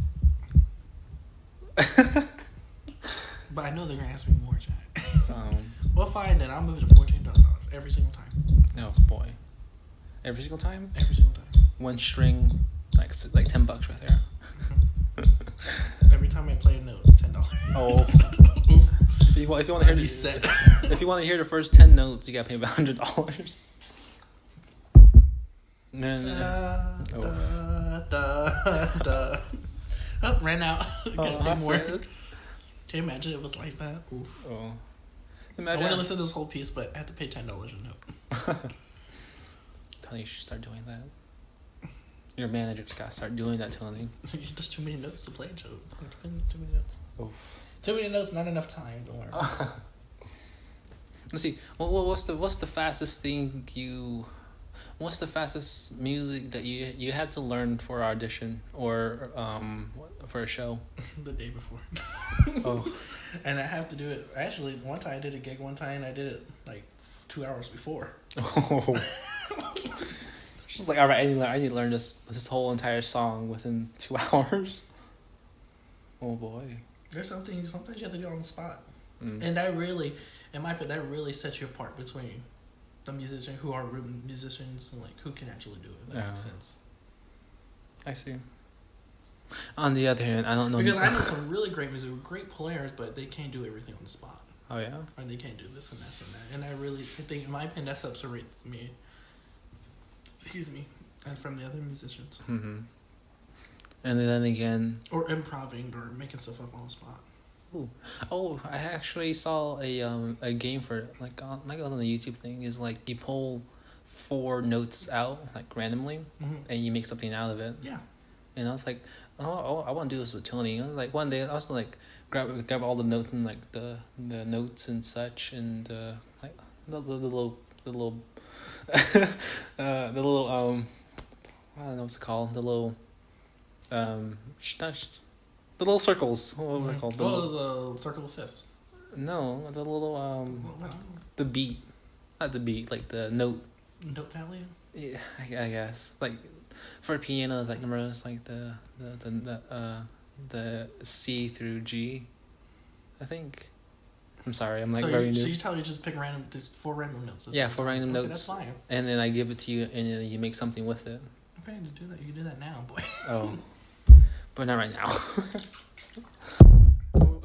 But I know they're gonna ask me more, Jack. um, Well, fine then. I'll move it to $1,400 every single time. oh boy, every single time. Every single time. One string, like $10 right there. Every time I play a note, it's $10. Oh. If you want to hear Be set. if you want to hear the first 10 notes, you gotta pay about $100. No. Oh, ran out. Gotta pay more. Sad. Can you imagine it was like that? Oof. Oh. I Imagine. want to listen to this whole piece, but I have to pay $10 a note. Tony, you should start doing that. Your manager's gotta start doing that, Tony. There's too many notes to play, Joe. Too many notes. Oh. Too many notes, not enough time to learn. Let's see. What's the fastest thing you? What's the fastest music that you had to learn for audition or for a show? The day before. Oh. And I have to do it. Actually, one time I did a gig. One time I did it like 2 hours before. Oh. She's like, all right, I need to learn this whole entire song within 2 hours. Oh boy. There's something. Sometimes you have to do it on the spot, Mm. and that really, in my opinion, that really sets you apart between the musicians who are real musicians and like who can actually do it. If that makes sense. I see. On the other hand, I don't know. Because I know some really great music, great players, but they can't do everything on the spot. Oh yeah. Or they can't do this and that and that. And I think, in my opinion, that separates me. Excuse me, and from the other musicians. Mm-hmm. And then again. Or improving or making stuff up on the spot. Ooh. Oh, I actually saw a game for it, like on the YouTube thing is like you pull 4 notes out like randomly, Mm-hmm. and you make something out of it. Yeah. And I was like, oh, I want to do this with Tony. I was like, one day I was gonna like grab all the notes and like the notes and such, and like the little the little I don't know what's it called, the little the little circles. What are they called? The circle of fifths. No, the little the beat, not the beat, like the note. Note value. Yeah, I guess like for pianos, like numbers, like the C through G. I think. I'm sorry, I'm like very new. So you tell me just pick random, just 4 random notes. Yeah, 4 random okay, notes. That's fine. And then I give it to you, and then you make something with it. Okay, to do that, you can do that now, boy. Oh, but not right now.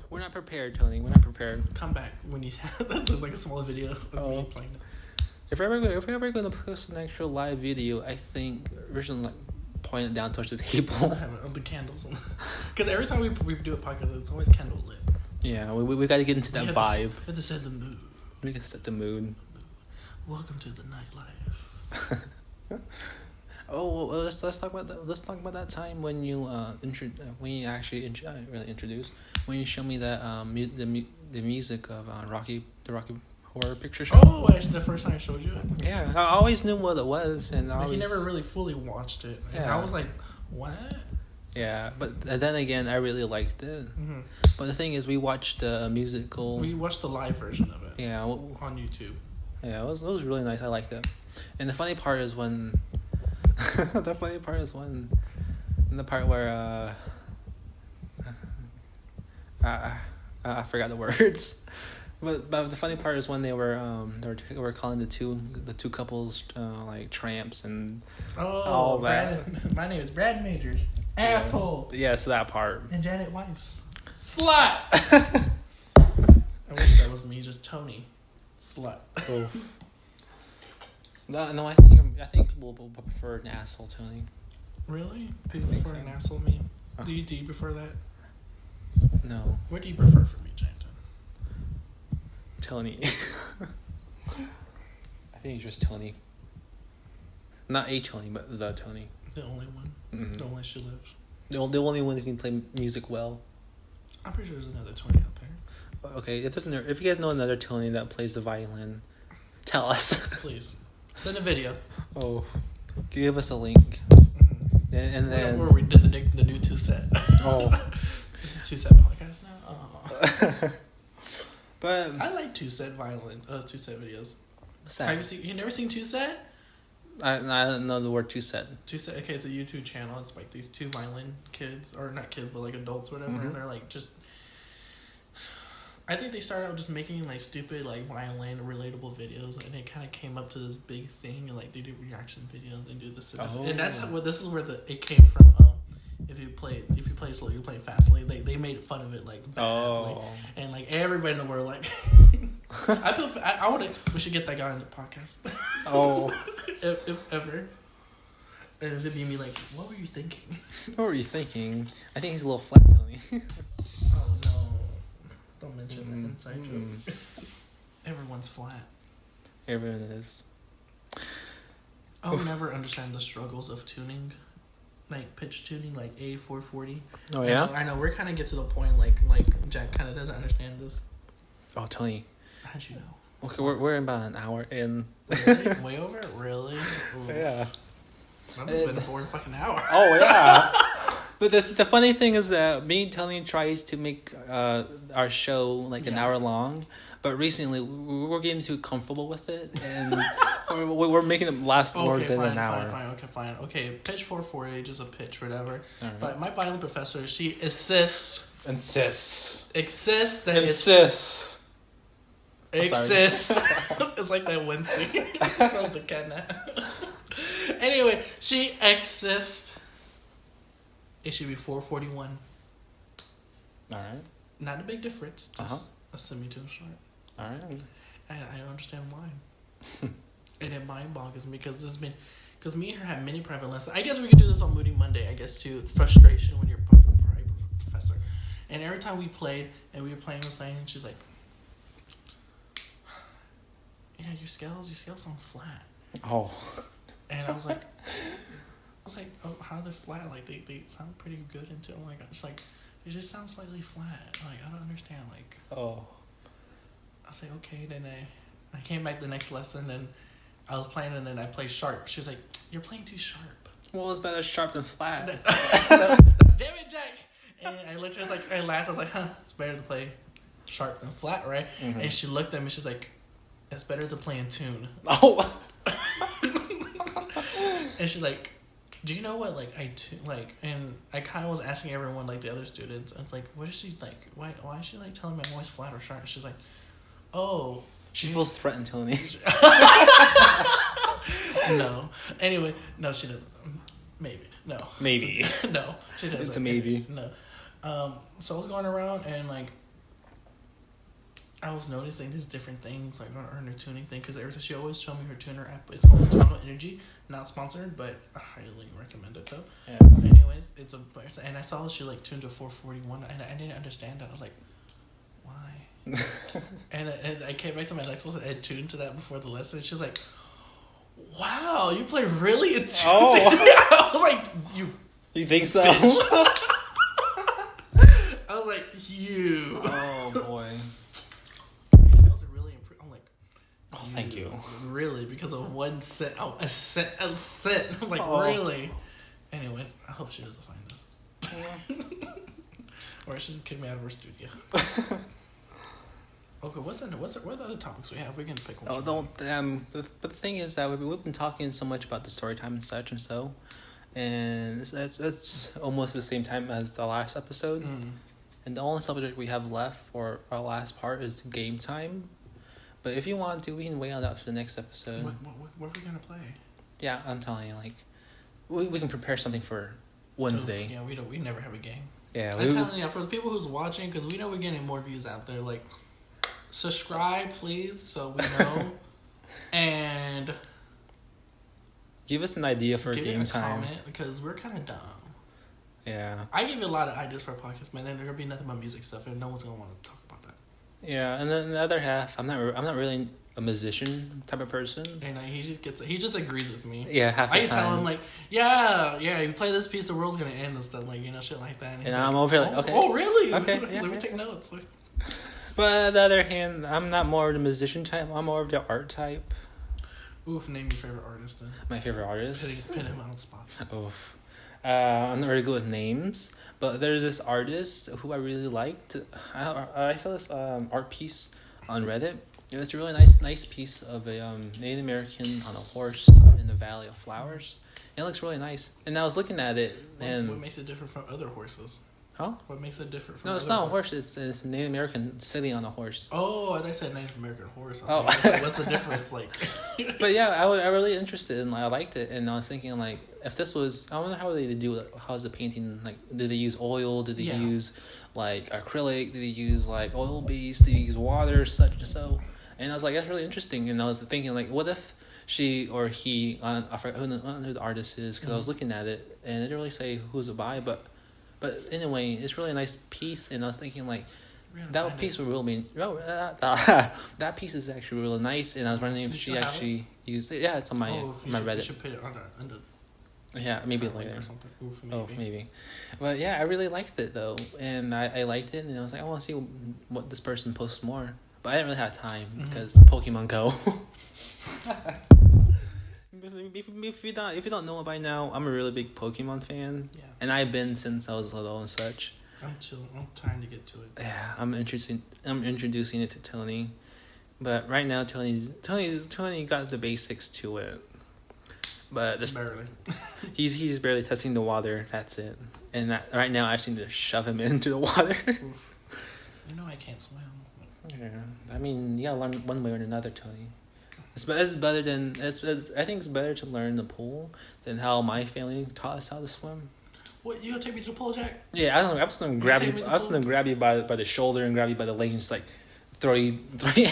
We're not prepared, Tony. We're not prepared. Come back when you. That's like a small video of me playing it. If we're ever going to post an actual live video, I think we're just like point it down towards the table. Of the candles, because every time we do a podcast, it's always candle lit. Yeah, we got to get into that vibe. We have to set the mood. We got to set the mood. Welcome to the nightlife. Oh, well, let's talk about that. Let's talk about that time when you introduced when you showed me that the music of the Rocky Horror Picture Show. Oh, actually, the first time I showed you it. Yeah, I always knew what it was, and But you never really fully watched it. And Yeah. I was like, what? Yeah, but then again, I really liked it. Mm-hmm. But the thing is, we watched the musical. We watched the live version of it. Yeah, On YouTube. yeah, it was really nice. I liked it. And the funny part is when the part where I forgot the words. But the funny part is when they were calling the two couples like tramps and all that. Brandon, my name is Brad Majors. Asshole. Yes, that part. And Janet Weiss. Slut. I wish that was me, just Tony. Slut. Oh. No, I think people will prefer an asshole, Tony. Really? People think prefer so. an asshole me? Oh. Do you prefer that? No, What do you prefer from me, Janet? Tony. I think it's just Tony. Not a Tony, but the Tony. The only one. Mhm. The one she lives. The only one who can play music well. I'm pretty sure there's another Tony out there. Okay, if you guys know another Tony that plays the violin, tell us. Please. Send a video. Oh, give us a link. Mm-hmm. And then where we did the new 2 set. Oh. It's a two-set podcast now. Oh. But I like two-set two-set videos. what's Have that? you never seen two-set? I don't know the word two-set. Two-set. Okay, it's a YouTube channel. It's like these two violin kids, or not kids, but like adults, or whatever. Mhm. And they're like just. I think they started out just making like stupid like violin relatable videos, and it kind of came up to this big thing, and like they do reaction videos and do this, and that's how. Well, this is where it came from. If you play slow, you play fastly. They made fun of it like bad, Oh. and like everybody in the world like. I want to. We should get that guy on the podcast. Oh. if ever. And it'd be me like, what were you thinking? What were you thinking? I think he's a little flat, Tony. Oh no! Don't mention that inside joke. Everyone's flat. Everyone is. I'll never understand the struggles of tuning, like pitch tuning, like A440. Oh yeah. I know we're kind of get to the point like Jack kind of doesn't understand this. Oh Tony. How'd you know? Okay, we're about an hour in. Really? Way over? Really? Ooh. Yeah. That has been a boring fucking hour. Oh yeah. But the funny thing is that me and Tony tries to make our show like an hour long, but recently we're getting too comfortable with it, and we're making it last more than an hour. Fine. Okay, pitch 440, just a pitch, whatever. Alright. But my violin professor, she insists that Insists. exists. It's like that one scene from the cat. Anyway, she exists. It should be 441. All right. Not a big difference. Just Uh-huh. a semitone short. All right. And I don't understand why. And it mind boggles me because this has been, because me and her had many private lessons. I guess we could do this on Moody Monday. I guess too. Frustration when you're a private professor. And every time we played and we were playing, and she's like, "Yeah, your scales sound flat." Oh. And I was like, "Oh, how they're flat? Like they sound pretty good until like it's like it just sounds slightly flat. Like I don't understand. Like Oh. I was like, okay. Then I came back the next lesson and I was playing and then I played sharp. She was like, "You're playing too sharp." Well, it's better sharp than flat. Damn it, Jack! And I looked at her, I laughed. I was like, "Huh? It's better to play sharp than flat, right?" Mhm. And she looked at me. She's like, "It's better to play in tune." Oh. And she's like, "Do you know what like?" And I kind of was asking everyone, like the other students, I was like, "What is she like? Why is she like telling me I'm always flat or sharp?" She's like, "Oh." She feels threatened, Tony. No. Anyway, no, she doesn't. Maybe. No. Maybe. No, she doesn't. It's a maybe. No. So I was going around and like I was noticing these different things like on her tuning thing because she always showed me her tuner app. It's called Tonal Energy, not sponsored, but I highly recommend it though. Yeah. Anyways, it's a and I saw she like tuned to 441 and I didn't understand that. I was like, why? And I came back to my next lesson and tuned to that before the lesson. She was like, "Wow, you play really in tune." Oh. I was like, You think so? bitch." I was like, "You." Oh boy. Your skills are really improved. I'm like, Oh, thank you. Really? Because of one cent? Oh, a cent. I'm like, Oh. really? Anyways, I hope she doesn't find out. Or she kick me out of her studio. Okay, what are the other topics we have? We're gonna pick one. Oh, don't. But the thing is that we've been talking so much about the story time and such and so, and it's almost the same time as the last episode. Mm. And the only subject we have left for our last part is game time. But if you want to, we can wait on that for the next episode. What are we gonna play? Yeah, I'm telling you, like, we can prepare something for Wednesday. Yeah, we never have a game. Yeah, I'm telling you, for the people who's watching, because we know we're getting more views out there. Like, subscribe, please, so we know, and give us an idea for give game it a time. comment because we're kind of dumb. Yeah. I give you a lot of ideas for a podcast, man. Then there'll be nothing but music stuff, and no one's gonna want to talk about that. Yeah, and then the other half, I'm not really a musician type of person. And he just agrees with me. Yeah, half the I time. can tell him like, yeah, you play this piece, the world's gonna end and stuff, like shit like that. And I'm over here like, okay. Oh, really? Okay, Let yeah, me yeah. take notes. But on the other hand, I'm not more of the musician type. I'm more of the art type. Oof, name your favorite artist then. My favorite artist. Pin him on the spot. Oof. I'm not very good with names, but there's this artist who I really liked. I saw this art piece on Reddit. It was a really nice piece of a Native American on a horse in the Valley of Flowers. It looks really nice. And I was looking at it, and What makes it different from other horses? huh? What makes it different from No, it's other not a horse. It's a Native American sitting on a horse. Oh, I thought you said Native American horse. Oh. What's the difference? Like, But yeah, I was really interested and I liked it, and I was thinking like, if this was, I wonder how they do it. How's the painting? Like, do they use oil? Do they Yeah. use like acrylic? Do they use like oil base? Do they use water, such and so? And I was like, that's really interesting. And I was thinking like, what if she or he, I forgot who the artist is, because I was looking at it and it didn't really say who's it by, but anyway, it's really a nice piece. And I was thinking like, we're gonna that find piece it. would really mean that piece is actually really nice, and I was wondering if You she still have actually used it. Yeah, it's on my You Reddit. should put it under Yeah, maybe link later. or something. Oof, maybe. Oh, maybe. But yeah, I really liked it though, and I liked it, and I was like, I want to see what this person posts more. But I didn't really have time because Pokemon Go. If you don't know it by now, I'm a really big Pokemon fan, Yeah. and I've been since I was little and such. I'm trying to get to it. Yeah, I'm introducing it to Tony, but right now Tony got the basics to it, but this Barely. he's barely touching the water. That's it. And that, right now I actually need to shove him into the water. Oof. You know I can't swim. Yeah, I mean, you gotta learn one way or another, Tony. It's better than I think it's better to learn the pool than how my family taught us how to swim. What, you gonna take me to the pool, Jack? Yeah, I don't know. I'm just gonna grab take you. me to I'm just the gonna grab you by the shoulder and grab you by the leg and just like throw you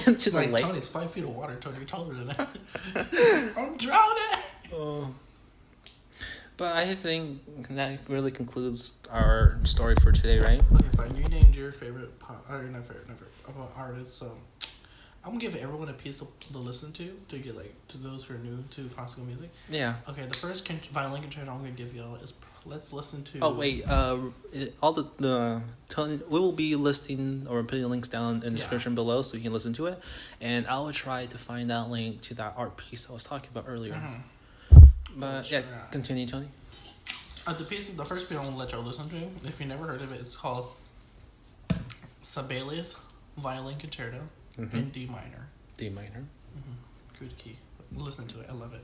into the Like, lake. Tony, it's 5 feet of water. Tony, you're taller than that. I'm drowning. Oh. But I think that really concludes our story for today, right? Okay, fine. You named your favorite artist, so I'm gonna give everyone a piece to listen to get to those who are new to classical music. Yeah. Okay, the first violin concerto I'm gonna give y'all is let's listen to. Oh wait, all the Tony, we will be listing or putting links down in the description below so you can listen to it, and I will try to find that link to that art piece I was talking about earlier. Mhm. But Sure. yeah, continue, Tony. The first piece I want to let y'all listen to, if you never heard of it, it's called Sibelius Violin Concerto in D minor. D minor. Good key. Listen to it. I love it.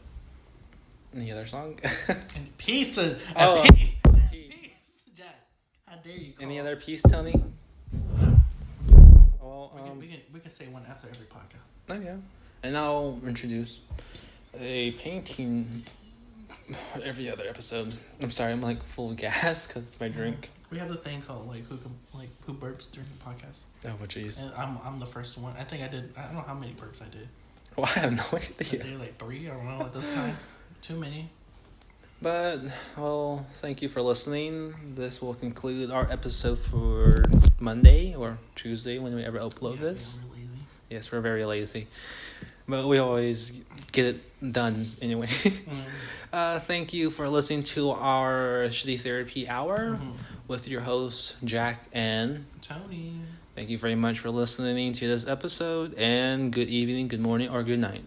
Any other song? And pieces. Oh, Piece. piece. Jack, how dare you call Any it? other piece, Tony? Well, We can say one after every podcast. oh yeah. And I'll introduce a painting every other episode. I'm sorry, I'm like full of gas because it's my drink. We have the thing called who burps during the podcast, Oh, jeez. and I'm the first one. I think I don't know how many burps I did. Well, I have no I idea. did like 3. I don't know at this time. Too many. But, well, thank you for listening. This will conclude our episode for Monday or Tuesday when we ever upload Yeah, this. we're lazy. Yes, we're very lazy. But we always get it done anyway. Thank you for listening to our Shitty Therapy Hour with your hosts, Jack and Tony. Thank you very much for listening to this episode, and good evening, good morning, or good night.